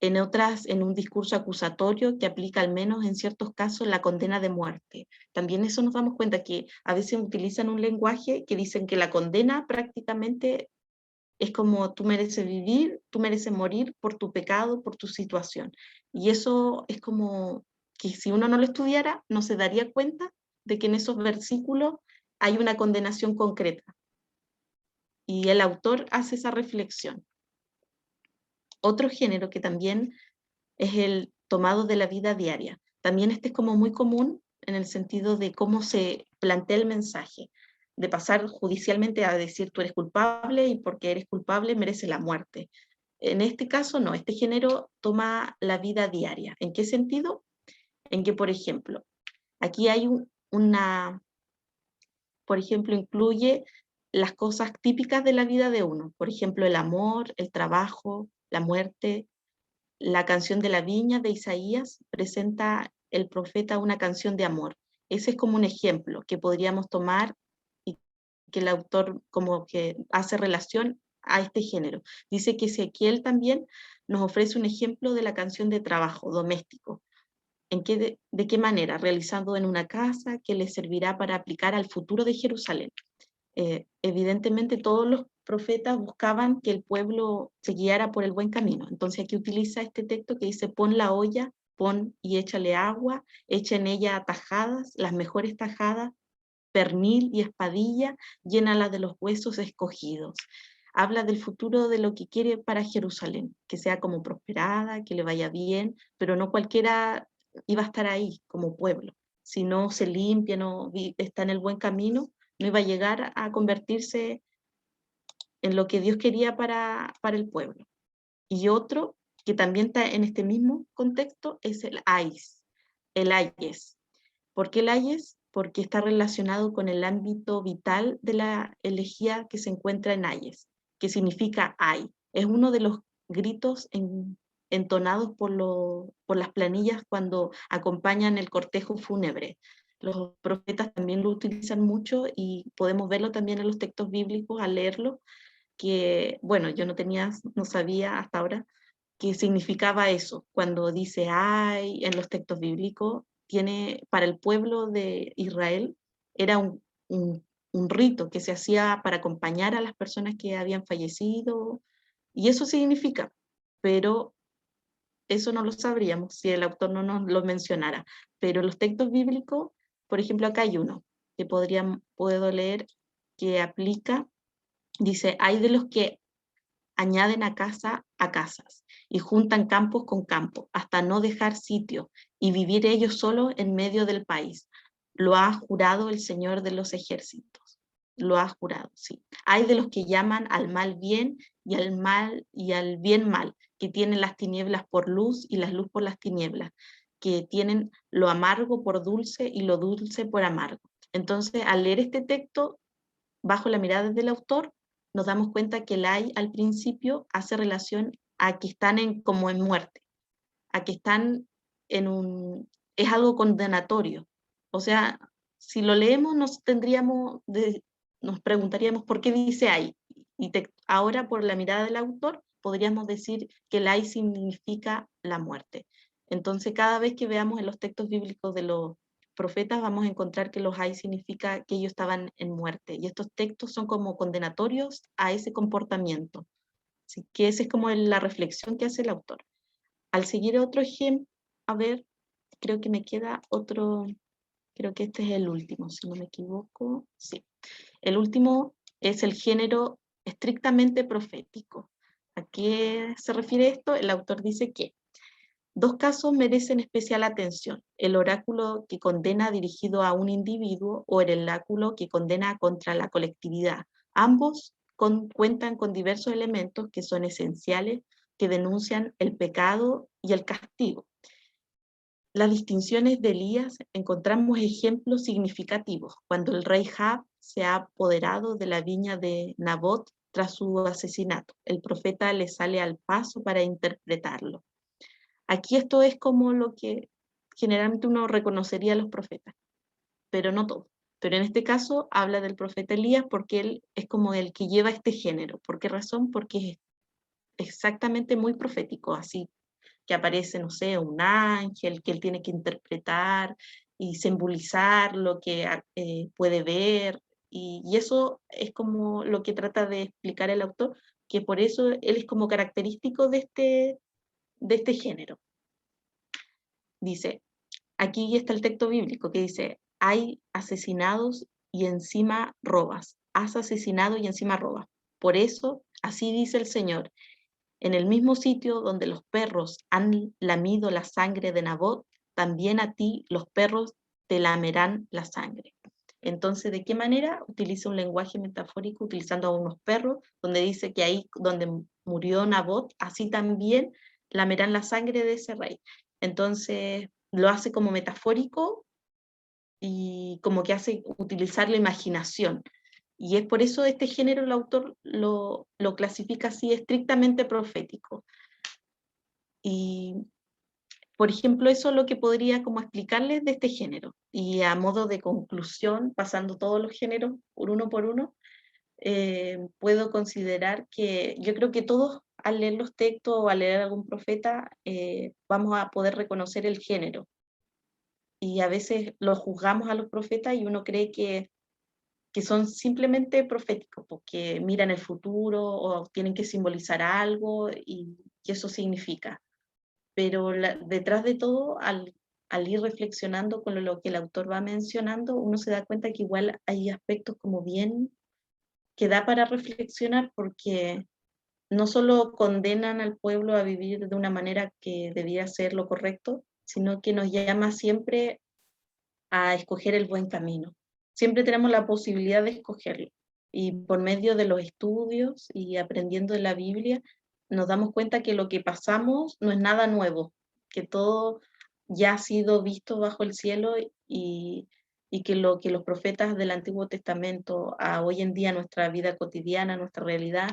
en otras en un discurso acusatorio que aplica al menos en ciertos casos la condena de muerte. También eso nos damos cuenta que a veces utilizan un lenguaje que dicen que la condena prácticamente es como tú mereces vivir, tú mereces morir por tu pecado, por tu situación. Y eso es como que si uno no lo estudiara, no se daría cuenta de que en esos versículos hay una condenación concreta. Y el autor hace esa reflexión. Otro género que también es el tomado de la vida diaria. También este es como muy común en el sentido de cómo se plantea el mensaje, de pasar judicialmente a decir tú eres culpable y porque eres culpable merece la muerte. En este caso no, este género toma la vida diaria. ¿En qué sentido? En que, por ejemplo, aquí hay por ejemplo, incluye las cosas típicas de la vida de uno, por ejemplo, el amor, el trabajo, la muerte. La canción de la viña de Isaías presenta el profeta una canción de amor. Ese es como un ejemplo que podríamos tomar y que el autor como que hace relación a este género. Dice que Ezequiel también nos ofrece un ejemplo de la canción de trabajo doméstico. ¿De qué manera? Realizando en una casa que le servirá para aplicar al futuro de Jerusalén. Evidentemente todos los profetas buscaban que el pueblo se guiara por el buen camino. Entonces aquí utiliza este texto que dice, pon la olla, pon y échale agua, echa en ella tajadas, las mejores tajadas, pernil y espadilla, llénala de los huesos escogidos. Habla del futuro de lo que quiere para Jerusalén, que sea como prosperada, que le vaya bien, pero no cualquiera iba a estar ahí como pueblo. Si no se limpia, no está en el buen camino, no iba a llegar a convertirse en lo que Dios quería para el pueblo. Y otro que también está en este mismo contexto es el ayes. El ayes. ¿Por qué el ayes? Porque está relacionado con el ámbito vital de la elegía que se encuentra en ayes, que significa ay. Es uno de los gritos entonados por las planillas cuando acompañan el cortejo fúnebre. Los profetas también lo utilizan mucho y podemos verlo también en los textos bíblicos al leerlo, que, bueno, yo no sabía hasta ahora qué significaba eso, cuando dice ay en los textos bíblicos, tiene, para el pueblo de Israel, era un rito que se hacía para acompañar a las personas que habían fallecido, y eso significa, pero eso no lo sabríamos si el autor no nos lo mencionara. Pero los textos bíblicos, por ejemplo, acá hay uno que puedo leer que aplica, dice, hay de los que añaden a casas y juntan campos con campos hasta no dejar sitio y vivir ellos solos en medio del país. Lo ha jurado el Señor de los ejércitos. Lo ha jurado, sí. Hay de los que llaman al mal bien y al bien mal, que tienen las tinieblas por luz y las luz por las tinieblas, que tienen lo amargo por dulce y lo dulce por amargo. Entonces, al leer este texto, bajo la mirada del autor, nos damos cuenta que el ay al principio hace relación a que están como en muerte, a que están es algo condenatorio. O sea, si lo leemos nos preguntaríamos por qué dice ay. Y ahora, por la mirada del autor, podríamos decir que el ay significa la muerte. Entonces, cada vez que veamos en los textos bíblicos de los profetas, vamos a encontrar que los hay significa que ellos estaban en muerte. Y estos textos son como condenatorios a ese comportamiento. Así que esa es como la reflexión que hace el autor. Al seguir otro ejemplo, a ver, creo que me queda otro, creo que este es el último, si no me equivoco. Sí. El último es el género estrictamente profético. ¿A qué se refiere esto? El autor dice que dos casos merecen especial atención: el oráculo que condena dirigido a un individuo o el oráculo que condena contra la colectividad. Ambos cuentan con diversos elementos que son esenciales, que denuncian el pecado y el castigo. Las distinciones de Elías encontramos ejemplos significativos cuando el rey Jab se ha apoderado de la viña de Nabot tras su asesinato. El profeta le sale al paso para interpretarlo. Aquí esto es como lo que generalmente uno reconocería a los profetas, pero no todo. Pero en este caso habla del profeta Elías porque él es como el que lleva este género. ¿Por qué razón? Porque es exactamente muy profético, así que aparece, no sé, un ángel que él tiene que interpretar y simbolizar lo que puede ver, y eso es como lo que trata de explicar el autor, que por eso él es como característico de este género. Dice, aquí está el texto bíblico que dice, hay asesinados y encima robas, has asesinado y encima robas. Por eso, así dice el Señor, en el mismo sitio donde los perros han lamido la sangre de Nabot, también a ti los perros te lamerán la sangre. Entonces, ¿de qué manera? Utiliza un lenguaje metafórico utilizando a unos perros, donde dice que ahí donde murió Nabot, así también lamerán la sangre de ese rey. Entonces, lo hace como metafórico y como que hace utilizar la imaginación. Y es por eso este género el autor lo clasifica así, estrictamente profético. Y, por ejemplo, eso es lo que podría como explicarles de este género. Y a modo de conclusión, pasando todos los géneros por uno, puedo considerar que yo creo que todos al leer los textos o al leer algún profeta vamos a poder reconocer el género. Y a veces los juzgamos a los profetas y uno cree que son simplemente proféticos, porque miran el futuro o tienen que simbolizar algo y eso significa. Pero detrás de todo, al ir reflexionando con lo que el autor va mencionando, uno se da cuenta que igual hay aspectos como bien que da para reflexionar, porque no solo condenan al pueblo a vivir de una manera que debía ser lo correcto, sino que nos llama siempre a escoger el buen camino. Siempre tenemos la posibilidad de escogerlo. Y por medio de los estudios y aprendiendo de la Biblia, nos damos cuenta que lo que pasamos no es nada nuevo, que todo ya ha sido visto bajo el cielo y que lo que los profetas del Antiguo Testamento a hoy en día, nuestra vida cotidiana, nuestra realidad,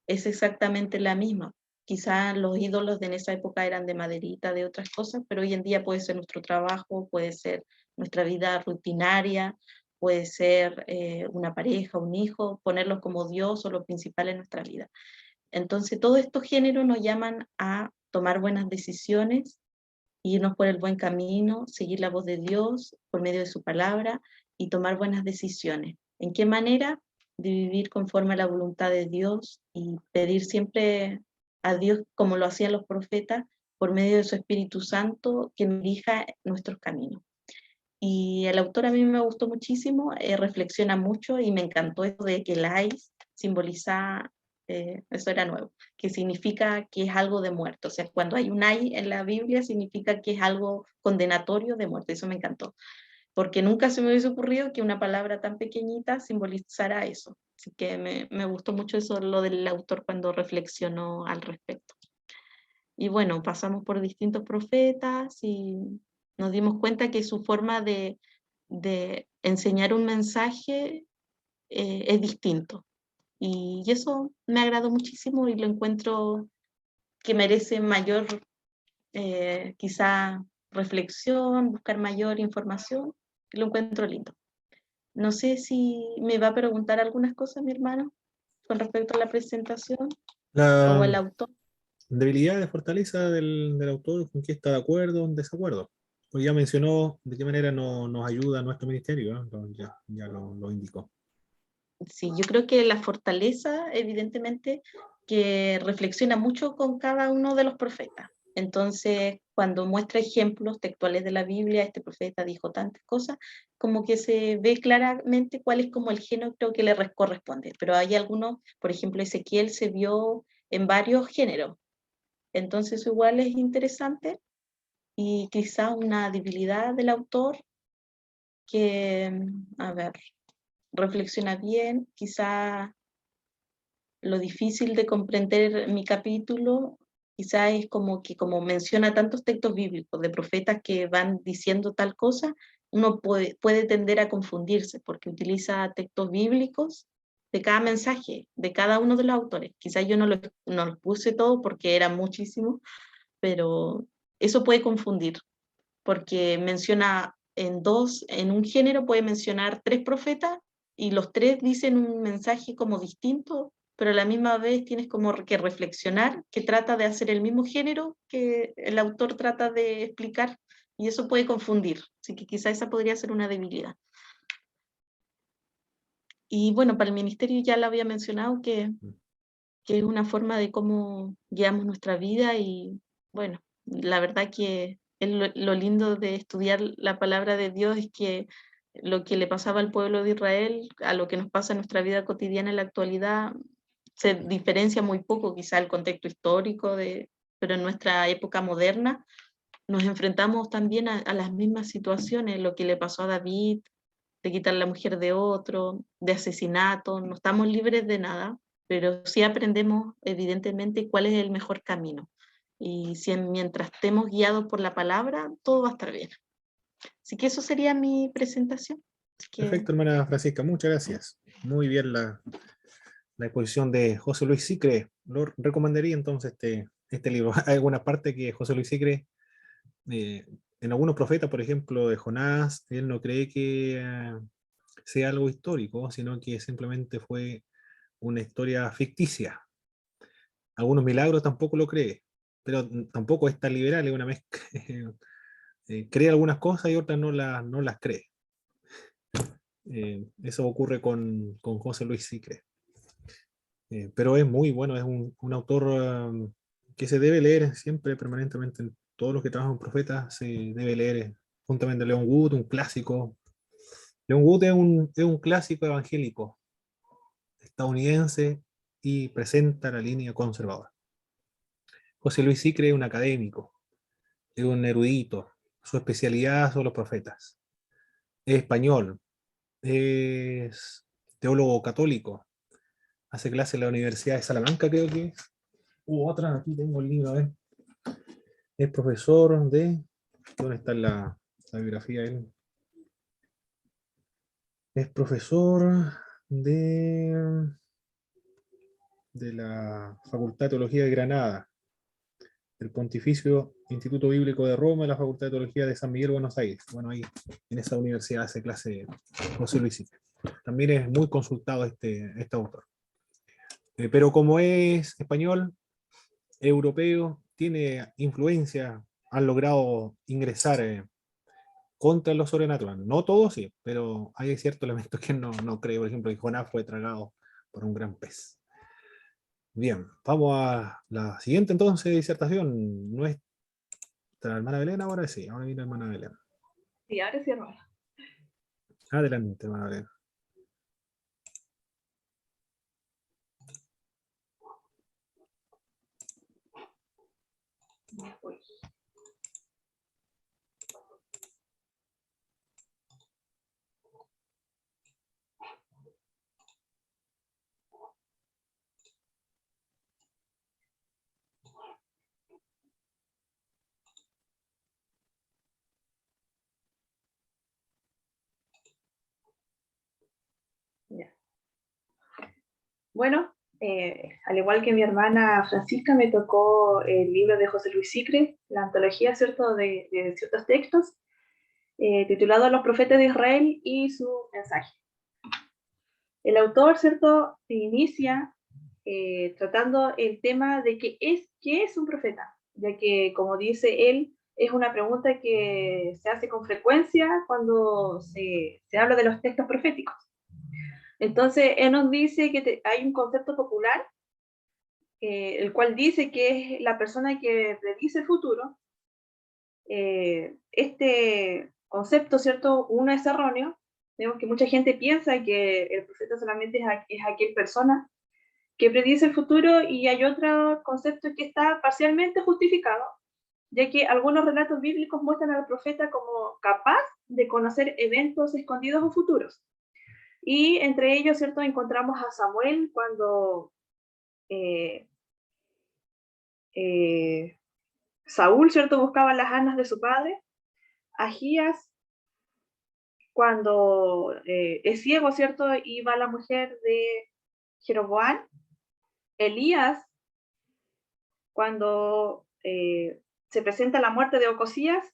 es exactamente la misma. Quizás los ídolos de en esa época eran de maderita, de otras cosas, pero hoy en día puede ser nuestro trabajo, puede ser nuestra vida rutinaria, puede ser una pareja, un hijo, ponerlos como Dios o lo principal en nuestra vida. Entonces, todos estos géneros nos llaman a tomar buenas decisiones irnos por el buen camino, seguir la voz de Dios por medio de su palabra y tomar buenas decisiones. ¿En qué manera? De vivir conforme a la voluntad de Dios y pedir siempre a Dios, como lo hacían los profetas, por medio de su Espíritu Santo, que nos dirija nuestros caminos. Y el autor a mí me gustó muchísimo, reflexiona mucho y me encantó eso de que el ice simboliza, eso era nuevo, que significa que es algo de muerte. O sea, cuando hay un ay en la Biblia significa que es algo condenatorio de muerte. Eso me encantó, porque nunca se me hubiese ocurrido que una palabra tan pequeñita simbolizara eso. Así que me gustó mucho eso, lo del autor cuando reflexionó al respecto. Y bueno, pasamos por distintos profetas y nos dimos cuenta que su forma de enseñar un mensaje es distinto. Y eso me agradó muchísimo y lo encuentro que merece mayor, quizá, reflexión, buscar mayor información. Lo encuentro lindo. No sé si me va a preguntar algunas cosas, mi hermano, con respecto a la presentación o al La autor. debilidad de fortaleza del autor, con qué está de acuerdo o en desacuerdo. Pues ya mencionó de qué manera nos ayuda a nuestro ministerio, ¿no? Ya lo indicó. Sí, yo creo que la fortaleza, evidentemente, que reflexiona mucho con cada uno de los profetas. Entonces, cuando muestra ejemplos textuales de la Biblia, este profeta dijo tantas cosas, como que se ve claramente cuál es como el género que le corresponde. Pero hay algunos, por ejemplo, Ezequiel se vio en varios géneros. Entonces, eso igual es interesante y quizá una debilidad del autor que, a ver, reflexiona bien, quizá lo difícil de comprender mi capítulo, quizá es como que como menciona tantos textos bíblicos de profetas que van diciendo tal cosa, uno puede tender a confundirse porque utiliza textos bíblicos de cada mensaje, de cada uno de los autores. Quizá yo no los puse todo porque era muchísimo, pero eso puede confundir porque menciona en un género puede mencionar 3 profetas y los 3 dicen un mensaje como distinto, pero a la misma vez tienes como que reflexionar que trata de hacer el mismo género que el autor trata de explicar y eso puede confundir, así que quizá esa podría ser una debilidad. Y bueno, para el ministerio ya lo había mencionado que es una forma de cómo guiamos nuestra vida y bueno, la verdad que es lo lindo de estudiar la palabra de Dios es que lo que le pasaba al pueblo de Israel, a lo que nos pasa en nuestra vida cotidiana en la actualidad, se diferencia muy poco, quizá el contexto histórico, pero en nuestra época moderna nos enfrentamos también a las mismas situaciones, lo que le pasó a David, de quitar la mujer de otro, de asesinato, no estamos libres de nada, pero sí aprendemos evidentemente cuál es el mejor camino. Y si mientras estemos guiados por la palabra, todo va a estar bien. Así que eso sería mi presentación. Así que, Perfecto, hermana Francisca, muchas gracias. Muy bien la exposición de José Luis Sicre. Lo recomendaría entonces este libro. Hay algunas partes que José Luis Sicre, en algunos profetas, por ejemplo, de Jonás, él no cree que sea algo histórico, sino que simplemente fue una historia ficticia. Algunos milagros tampoco lo cree, pero tampoco es tan liberal, es una mezcla. Cree algunas cosas y otras no las cree. Eso ocurre con José Luis Sicre. Pero es muy bueno, es un autor que se debe leer siempre, permanentemente. En todos los que trabajan en profetas se debe leer, juntamente a Leon Wood, un clásico. Leon Wood es un clásico evangélico estadounidense y presenta la línea conservadora. José Luis Sicre es un académico, es un erudito, su especialidad son los profetas. Es español, es teólogo católico, hace clase en la Universidad de Salamanca, creo que es. Otra, aquí tengo el libro, a ver. Es profesor de. ¿Dónde está la biografía de él? Es profesor de la Facultad de Teología de Granada, del Pontificio Instituto Bíblico de Roma y la Facultad de Teología de San Miguel, Buenos Aires. Bueno, ahí en esa universidad hace clase José Luis Sicre. También es muy consultado este autor. Pero como es español, europeo, tiene influencia han logrado ingresar contra lo sobrenatural. No todos, sí, pero hay ciertos elementos que no creo. Por ejemplo, que Jonás fue tragado por un gran pez. Bien, vamos a la siguiente entonces disertación. Nuestra hermana Belén, ahora sí, ahora viene la hermana Belén. Sí, ahora sí, hermano. Adelante, hermana Belén. Ya. Bueno, al igual que mi hermana Francisca, me tocó el libro de José Luis Sicre, la antología, ¿cierto?, de ciertos textos, titulado Los profetas de Israel y su mensaje. El autor, ¿cierto?, inicia tratando el tema de qué es un profeta, ya que, como dice él, es una pregunta que se hace con frecuencia cuando se habla de los textos proféticos. Entonces, él nos dice que hay un concepto popular, el cual dice que es la persona que predice el futuro. Este concepto, ¿cierto?, uno es erróneo. Vemos que mucha gente piensa que el profeta solamente es aquel persona que predice el futuro, y hay otro concepto que está parcialmente justificado, ya que algunos relatos bíblicos muestran al profeta como capaz de conocer eventos escondidos o futuros. Y entre ellos, ¿cierto?, encontramos a Samuel cuando Saúl, ¿cierto?, buscaba las armas de su padre. Agías, cuando es ciego, ¿cierto?, y va la mujer de Jeroboam. Elías, cuando se presenta la muerte de Ocosías.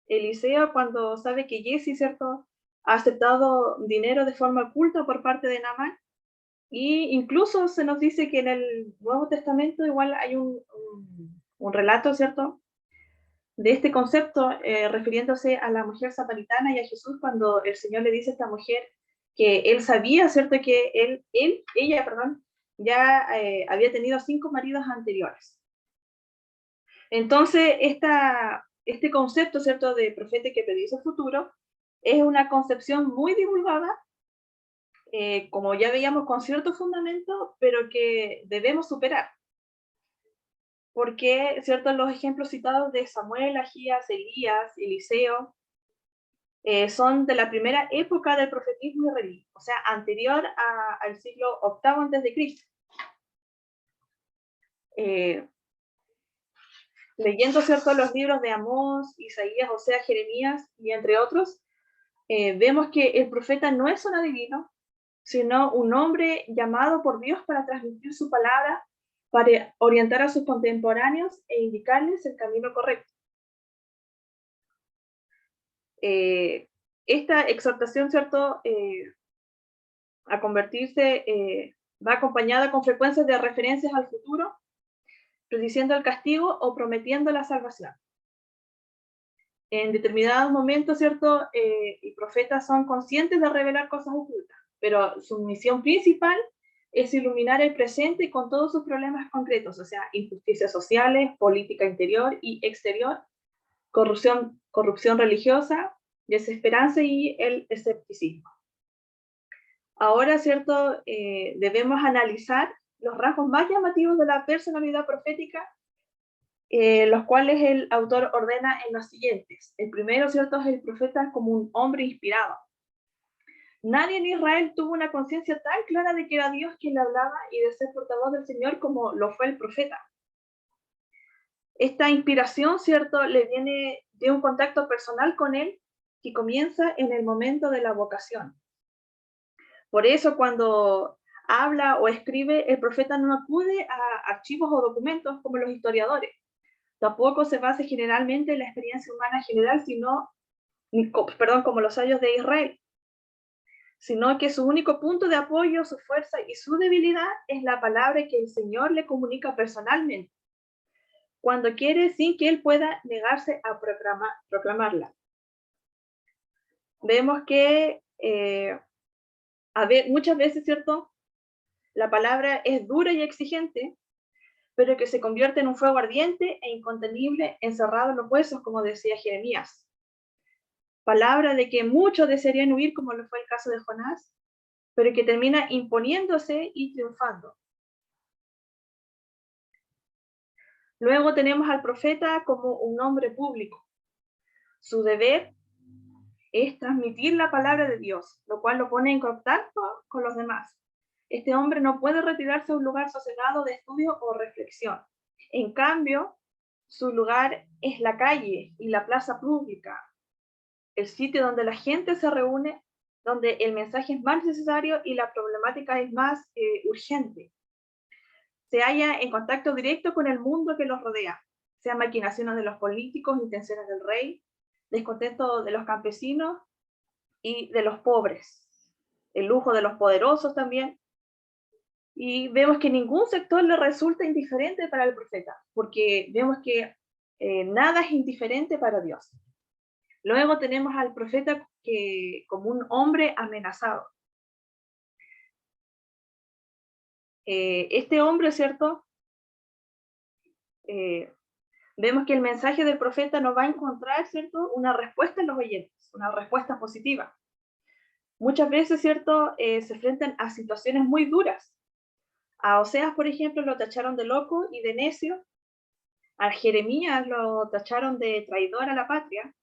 Eliseo, cuando sabe que Giezi, ¿cierto?, ha aceptado dinero de forma oculta por parte de Naamán. Y incluso se nos dice que en el Nuevo Testamento igual hay un relato, ¿cierto?, de este concepto, refiriéndose a la mujer samaritana y a Jesús, cuando el Señor le dice a esta mujer que él sabía, ¿cierto?, que ella, ya había tenido 5 maridos anteriores. Entonces, este concepto, ¿cierto?, de profeta que predice el futuro, es una concepción muy divulgada, como ya veíamos, con cierto fundamento, pero que debemos superar. Porque, ¿cierto?, los ejemplos citados de Samuel, Agías, Elías, Eliseo, son de la primera época del profetismo israelí, o sea, anterior al siglo VIII antes de Cristo. Leyendo, ¿cierto?, los libros de Amós, Isaías, Oseas, Jeremías y entre otros, vemos que el profeta no es un adivino, sino un hombre llamado por Dios para transmitir su palabra, para orientar a sus contemporáneos e indicarles el camino correcto. Esta exhortación, ¿cierto?, a convertirse, va acompañada con frecuencia de referencias al futuro, prediciendo el castigo o prometiendo la salvación. En determinados momentos, ¿cierto?, y profetas son conscientes de revelar cosas ocultas, pero su misión principal es iluminar el presente con todos sus problemas concretos, o sea, injusticias sociales, política interior y exterior, corrupción religiosa, desesperanza y el escepticismo. Ahora, ¿cierto?, debemos analizar los rasgos más llamativos de la personalidad profética, los cuales el autor ordena en los siguientes. El primero, ¿cierto?, es el profeta como un hombre inspirado. Nadie en Israel tuvo una conciencia tan clara de que era Dios quien le hablaba y de ser portavoz del Señor como lo fue el profeta. Esta inspiración, ¿cierto?, le viene de un contacto personal con él que comienza en el momento de la vocación. Por eso, cuando habla o escribe, el profeta no acude a archivos o documentos como los historiadores. Tampoco se basa generalmente en la experiencia humana general, como los sabios de Israel, sino que su único punto de apoyo, su fuerza y su debilidad es la palabra que el Señor le comunica personalmente. cuando quiere sin que él pueda negarse a proclamarla. Vemos que muchas veces, ¿cierto? La palabra es dura y exigente, pero que se convierte en un fuego ardiente e incontenible encerrado en los huesos, como decía Jeremías. Palabra de que muchos desearían huir, como lo fue el caso de Jonás, pero que termina imponiéndose y triunfando. Luego tenemos al profeta como un hombre público. Su deber es transmitir la palabra de Dios, lo cual lo pone en contacto con los demás. Este hombre no puede retirarse a un lugar sosegado de estudio o reflexión. En cambio, su lugar es la calle y la plaza pública, el sitio donde la gente se reúne, donde el mensaje es más necesario y la problemática es más urgente. Se halla en contacto directo con el mundo que los rodea, sean maquinaciones de los políticos, intenciones del rey, descontento de los campesinos y de los pobres, el lujo de los poderosos también. Y vemos que ningún sector le resulta indiferente para el profeta, porque vemos que nada es indiferente para Dios. Luego tenemos al profeta como un hombre amenazado. Este hombre, ¿cierto? Vemos que el mensaje del profeta no va a encontrar, ¿cierto?, una respuesta en los oyentes, una respuesta positiva. Muchas veces, ¿cierto?, se enfrentan a situaciones muy duras. A Oseas, por ejemplo, lo tacharon de loco y de necio. A Jeremías lo tacharon de traidor a la patria.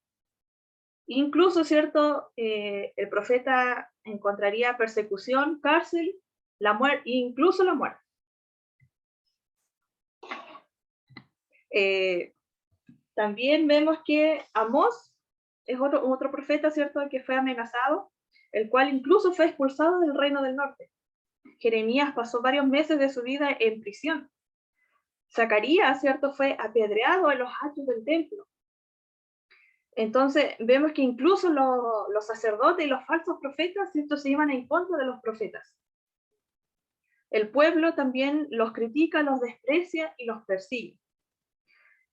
Incluso, ¿cierto?, el profeta encontraría persecución, cárcel, la muerte, incluso la muerte. También vemos que Amós es otro profeta, ¿cierto?, que fue amenazado, el cual incluso fue expulsado del reino del norte. Jeremías pasó varios meses de su vida en prisión. Zacarías, ¿cierto?, fue apedreado en los atrios del templo. Entonces vemos que incluso los sacerdotes y los falsos profetas, ¿cierto?, se iban en contra de los profetas. El pueblo también los critica, los desprecia y los persigue.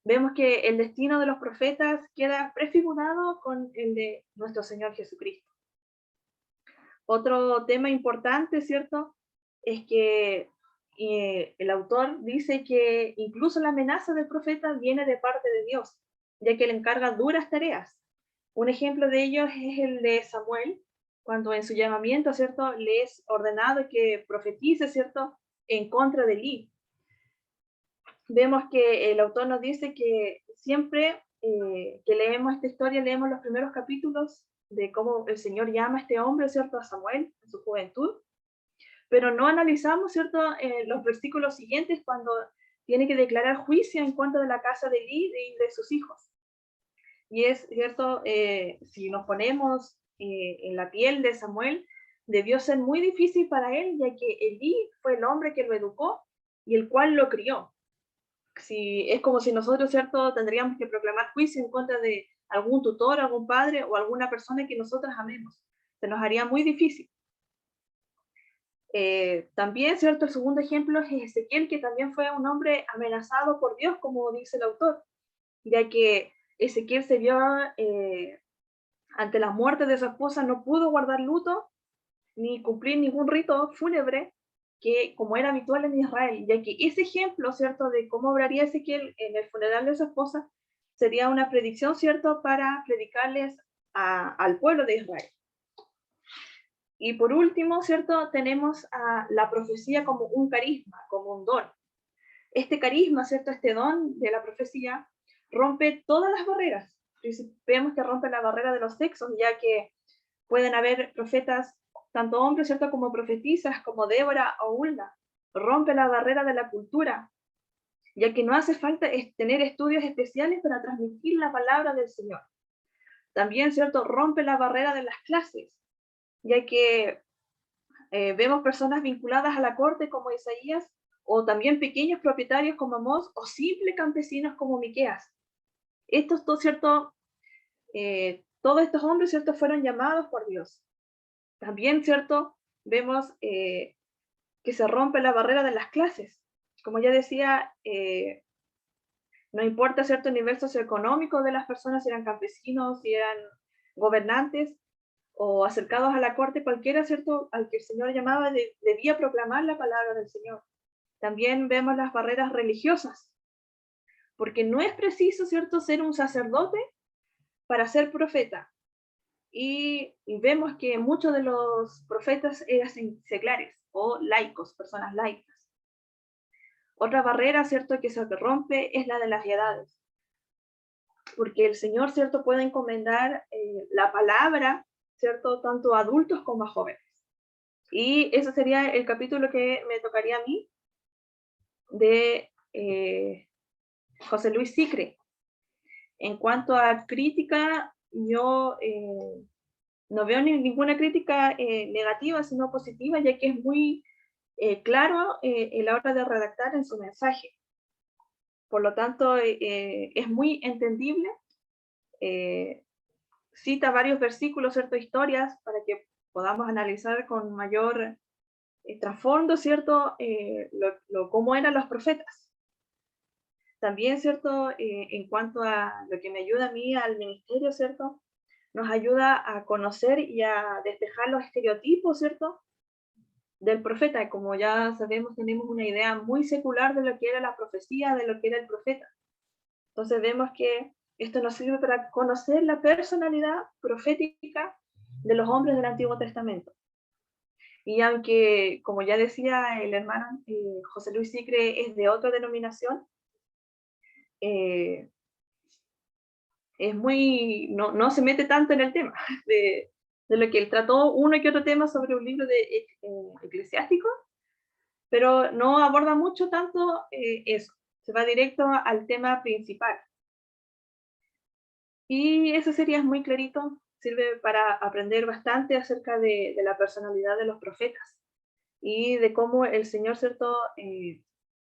Vemos que el destino de los profetas queda prefigurado con el de nuestro Señor Jesucristo. Otro tema importante, ¿cierto?, es que el autor dice que incluso la amenaza del profeta viene de parte de Dios, ya que le encarga duras tareas. Un ejemplo de ello es el de Samuel, cuando en su llamamiento, ¿cierto?, le es ordenado que profetice, ¿cierto?, en contra de Elí. Vemos que el autor nos dice que siempre que leemos esta historia, leemos los primeros capítulos de cómo el Señor llama a este hombre, ¿cierto?, a Samuel en su juventud, pero no analizamos, ¿cierto?, los versículos siguientes cuando tiene que declarar juicio en contra de la casa de Elí y de sus hijos. Y es cierto, si nos ponemos en la piel de Samuel, debió ser muy difícil para él, ya que Elí fue el hombre que lo educó y el cual lo crió. Es como si nosotros, ¿cierto?, tendríamos que proclamar juicio en contra de algún tutor, algún padre o alguna persona que nosotros amemos. Se nos haría muy difícil. También, ¿cierto?, el segundo ejemplo es Ezequiel, que también fue un hombre amenazado por Dios, como dice el autor, ya que Ezequiel se vio ante la muerte de su esposa, no pudo guardar luto ni cumplir ningún rito fúnebre, que como era habitual en Israel, ya que ese ejemplo, ¿cierto?, de cómo obraría Ezequiel en el funeral de su esposa, sería una predicción, ¿cierto?, para predicarles al pueblo de Israel. Y por último, ¿cierto?, tenemos a la profecía como un carisma, como un don. Este carisma, ¿cierto?, este don de la profecía, rompe todas las barreras. Vemos que rompe la barrera de los sexos, ya que pueden haber profetas, tanto hombres, ¿cierto?, como profetisas, como Débora o Hulda. Rompe la barrera de la cultura, ya que no hace falta tener estudios especiales para transmitir la palabra del Señor. También, ¿cierto?, rompe la barrera de las clases, ya que vemos personas vinculadas a la corte como Isaías, o también pequeños propietarios como Amós, o simples campesinos como Miqueas. Estos dos, ¿cierto?, todos estos hombres, ¿cierto?, fueron llamados por Dios. También, ¿cierto?, vemos que se rompe la barrera de las clases. Como ya decía, No importa cierto nivel socioeconómico de las personas, si eran campesinos, si eran gobernantes o acercados a la corte, cualquiera, ¿cierto?, al que el Señor llamaba, debía proclamar la palabra del Señor. También vemos las barreras religiosas, porque no es preciso, ¿cierto?, ser un sacerdote para ser profeta. Y vemos que muchos de los profetas eran seglares o laicos, personas laicas. Otra barrera, ¿cierto?, que se rompe es la de las edades, porque el Señor, ¿cierto?, puede encomendar la palabra, ¿cierto?, tanto a adultos como a jóvenes. Y ese sería el capítulo que me tocaría a mí de José Luis Sicre. En cuanto a crítica, yo no veo ninguna crítica negativa, sino positiva, ya que es muy claro en la hora de redactar en su mensaje. Por lo tanto, es muy entendible. Cita varios versículos, ¿cierto?, historias, para que podamos analizar con mayor trasfondo, ¿cierto?, cómo eran los profetas. También, ¿cierto?, en cuanto a lo que me ayuda a mí al ministerio, ¿cierto?, nos ayuda a conocer y a despejar los estereotipos, ¿cierto?, del profeta. Como ya sabemos, tenemos una idea muy secular de lo que era la profecía, de lo que era el profeta. Entonces vemos que esto nos sirve para conocer la personalidad profética de los hombres del Antiguo Testamento. Y aunque, como ya decía el hermano José Luis Sicre, es de otra denominación, es muy, no se mete tanto en el tema de lo que él trató uno y otro tema sobre un libro de eclesiástico, pero no aborda mucho tanto eso, se va directo al tema principal. Y eso sería muy clarito, sirve para aprender bastante acerca de la personalidad de los profetas y de cómo el Señor, ¿cierto?,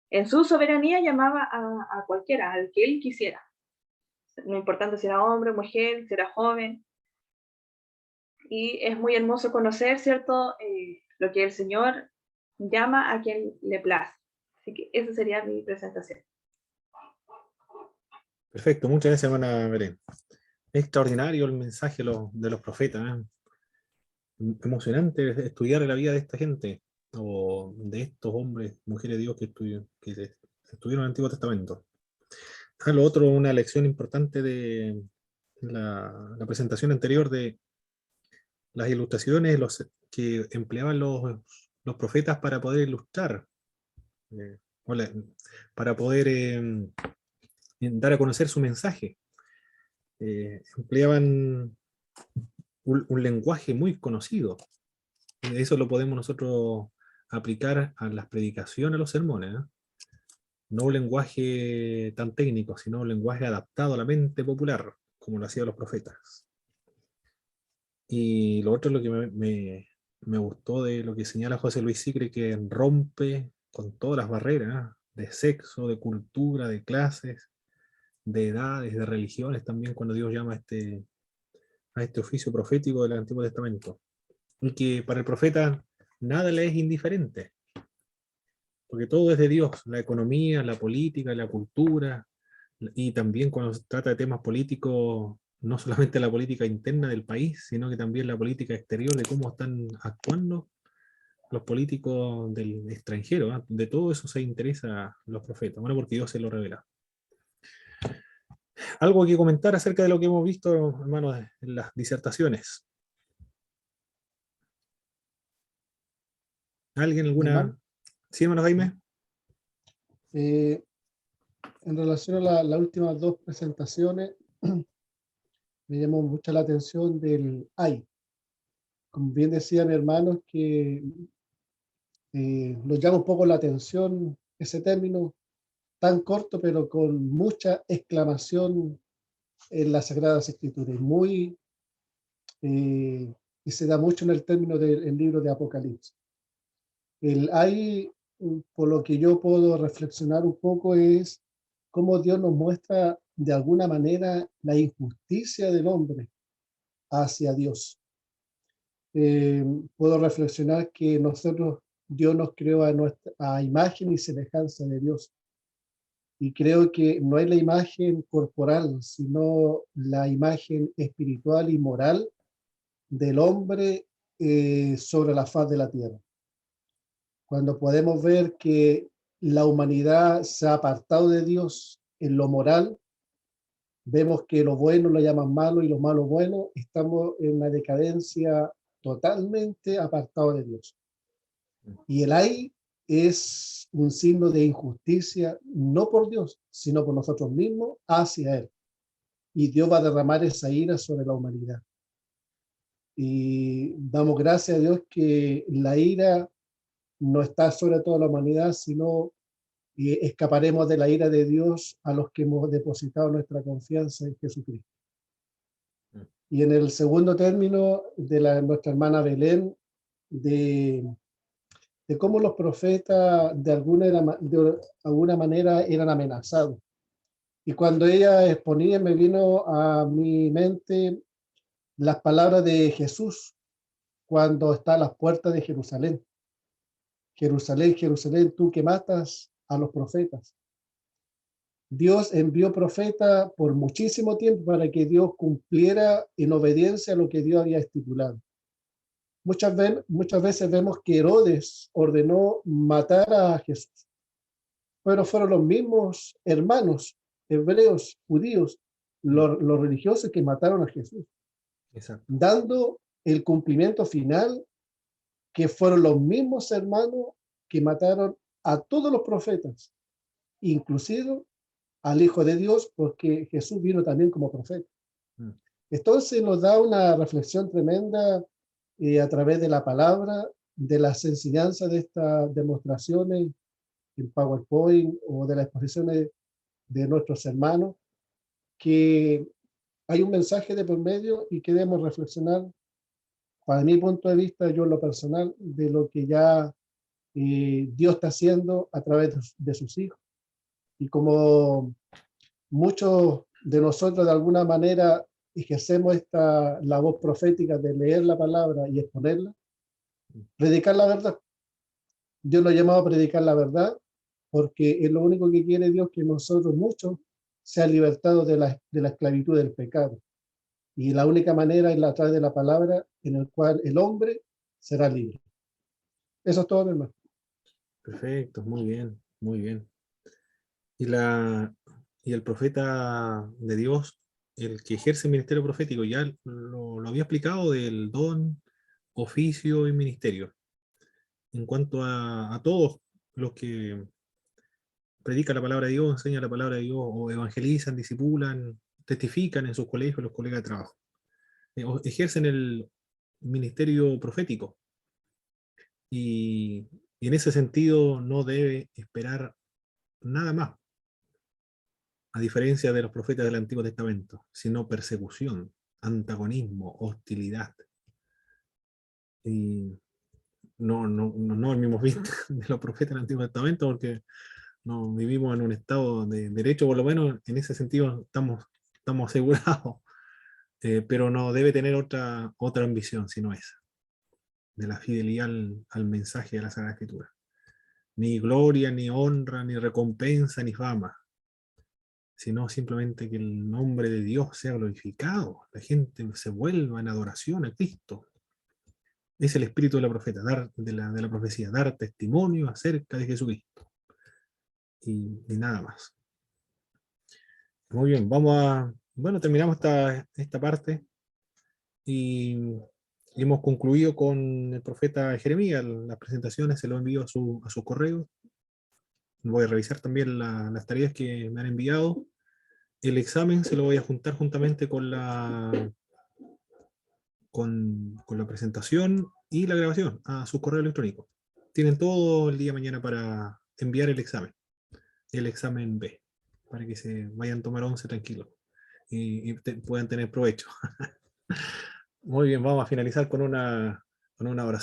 en su soberanía llamaba a cualquiera, al que él quisiera, no importando si era hombre, mujer, si era joven. Y es muy hermoso conocer, ¿cierto?, lo que el Señor llama a quien le place. Así que esa sería mi presentación. Perfecto, muchas gracias, hermana Belén. Extraordinario el mensaje de los profetas, ¿eh? Emocionante estudiar la vida de esta gente, o de estos hombres, mujeres de Dios que estuvieron en el Antiguo Testamento. Lo otro, una lección importante de la presentación anterior de las ilustraciones que empleaban los profetas para poder ilustrar, para poder dar a conocer su mensaje. Empleaban un lenguaje muy conocido. Eso lo podemos nosotros aplicar a las predicaciones, a los sermones, ¿eh? No un lenguaje tan técnico, sino un lenguaje adaptado a la mente popular, como lo hacían los profetas. Y lo otro, lo que me gustó de lo que señala José Luis Sicre, que rompe con todas las barreras, ¿eh?, de sexo, de cultura, de clases, de edades, de religiones también, cuando Dios llama a este oficio profético del Antiguo Testamento. Y que para el profeta nada le es indiferente, porque todo es de Dios, la economía, la política, la cultura, y también cuando se trata de temas políticos, no solamente la política interna del país, sino que también la política exterior, de cómo están actuando los políticos del extranjero, ¿eh? De todo eso se interesa los profetas, bueno, porque Dios se lo revela. ¿Algo que comentar acerca de lo que hemos visto, hermanos, en las disertaciones? ¿Alguien, alguna? Hermano, Sí, hermano Jaime. en relación a las últimas dos presentaciones, me llamó mucho la atención del ay. Como bien decían hermanos, que nos llama un poco la atención ese término tan corto, pero con mucha exclamación en las Sagradas Escrituras. Y se da mucho en el término del libro de Apocalipsis. El ay, por lo que yo puedo reflexionar un poco, es cómo Dios nos muestra de alguna manera la injusticia del hombre hacia Dios. Puedo reflexionar que Dios nos creó a imagen y semejanza de Dios. Y creo que no es la imagen corporal, sino la imagen espiritual y moral del hombre sobre la faz de la tierra. Cuando podemos ver que la humanidad se ha apartado de Dios en lo moral, vemos que lo bueno lo llaman malo y lo malo bueno, estamos en una decadencia totalmente apartado de Dios. Y el ay es un signo de injusticia, no por Dios, sino por nosotros mismos hacia Él. Y Dios va a derramar esa ira sobre la humanidad. Y damos gracias a Dios que la ira no está sobre toda la humanidad, sino escaparemos de la ira de Dios a los que hemos depositado nuestra confianza en Jesucristo. Y en el segundo término de nuestra hermana Belén, de cómo los profetas de alguna manera eran amenazados. Y cuando ella exponía, me vino a mi mente las palabras de Jesús cuando está a las puertas de Jerusalén. Jerusalén, Jerusalén, tú que matas a los profetas. Dios envió profeta por muchísimo tiempo para que Dios cumpliera en obediencia a lo que Dios había estipulado. Muchas veces vemos que Herodes ordenó matar a Jesús, pero fueron los mismos hermanos hebreos, judíos, los religiosos que mataron a Jesús. Exacto. Dando el cumplimiento final que fueron los mismos hermanos que mataron a todos los profetas, inclusive al Hijo de Dios, porque Jesús vino también como profeta. Entonces nos da una reflexión tremenda a través de la palabra, de las enseñanzas de estas demostraciones en PowerPoint o de las exposiciones de nuestros hermanos, que hay un mensaje de por medio y que debemos reflexionar, para mi punto de vista, yo en lo personal, de lo que ya Dios está haciendo a través de sus hijos. Y como muchos de nosotros de alguna manera ejercemos esta labor profética de leer la palabra y exponerla, predicar la verdad. Dios nos ha llamado a predicar la verdad porque es lo único que quiere Dios, que nosotros muchos sean libertados de la esclavitud del pecado. Y la única manera es a través de la palabra en el cual el hombre será libre. Eso es todo, mi hermano. Perfecto, muy bien, muy bien. Y el profeta de Dios, el que ejerce el ministerio profético, ya lo había explicado del don, oficio y ministerio. En cuanto a todos los que predican la palabra de Dios, enseñan la palabra de Dios, o evangelizan, discipulan, testifican en sus colegios, los colegas de trabajo. Ejercen el ministerio profético. Y en ese sentido no debe esperar nada más, a diferencia de los profetas del Antiguo Testamento, sino persecución, antagonismo, hostilidad. Y no el mismo fin de los profetas del Antiguo Testamento, porque no vivimos en un estado de derecho, por lo menos en ese sentido estamos asegurados, pero no debe tener otra ambición sino esa, de la fidelidad al mensaje de la Sagrada Escritura. Ni gloria, ni honra, ni recompensa, ni fama, sino simplemente que el nombre de Dios sea glorificado, la gente se vuelva en adoración a Cristo. Es el espíritu de la profeta, de la profecía, dar testimonio acerca de Jesucristo. Y nada más. Muy bien, terminamos esta parte y hemos concluido con el profeta Jeremías. Las presentaciones se lo envío a su correo. Voy a revisar también las tareas que me han enviado. El examen se lo voy a juntar juntamente con la presentación y la grabación a su correo electrónico. Tienen todo el día de mañana para enviar el examen B, para que se vayan a tomar 11 tranquilos y puedan tener provecho. Muy bien, vamos a finalizar con una oración.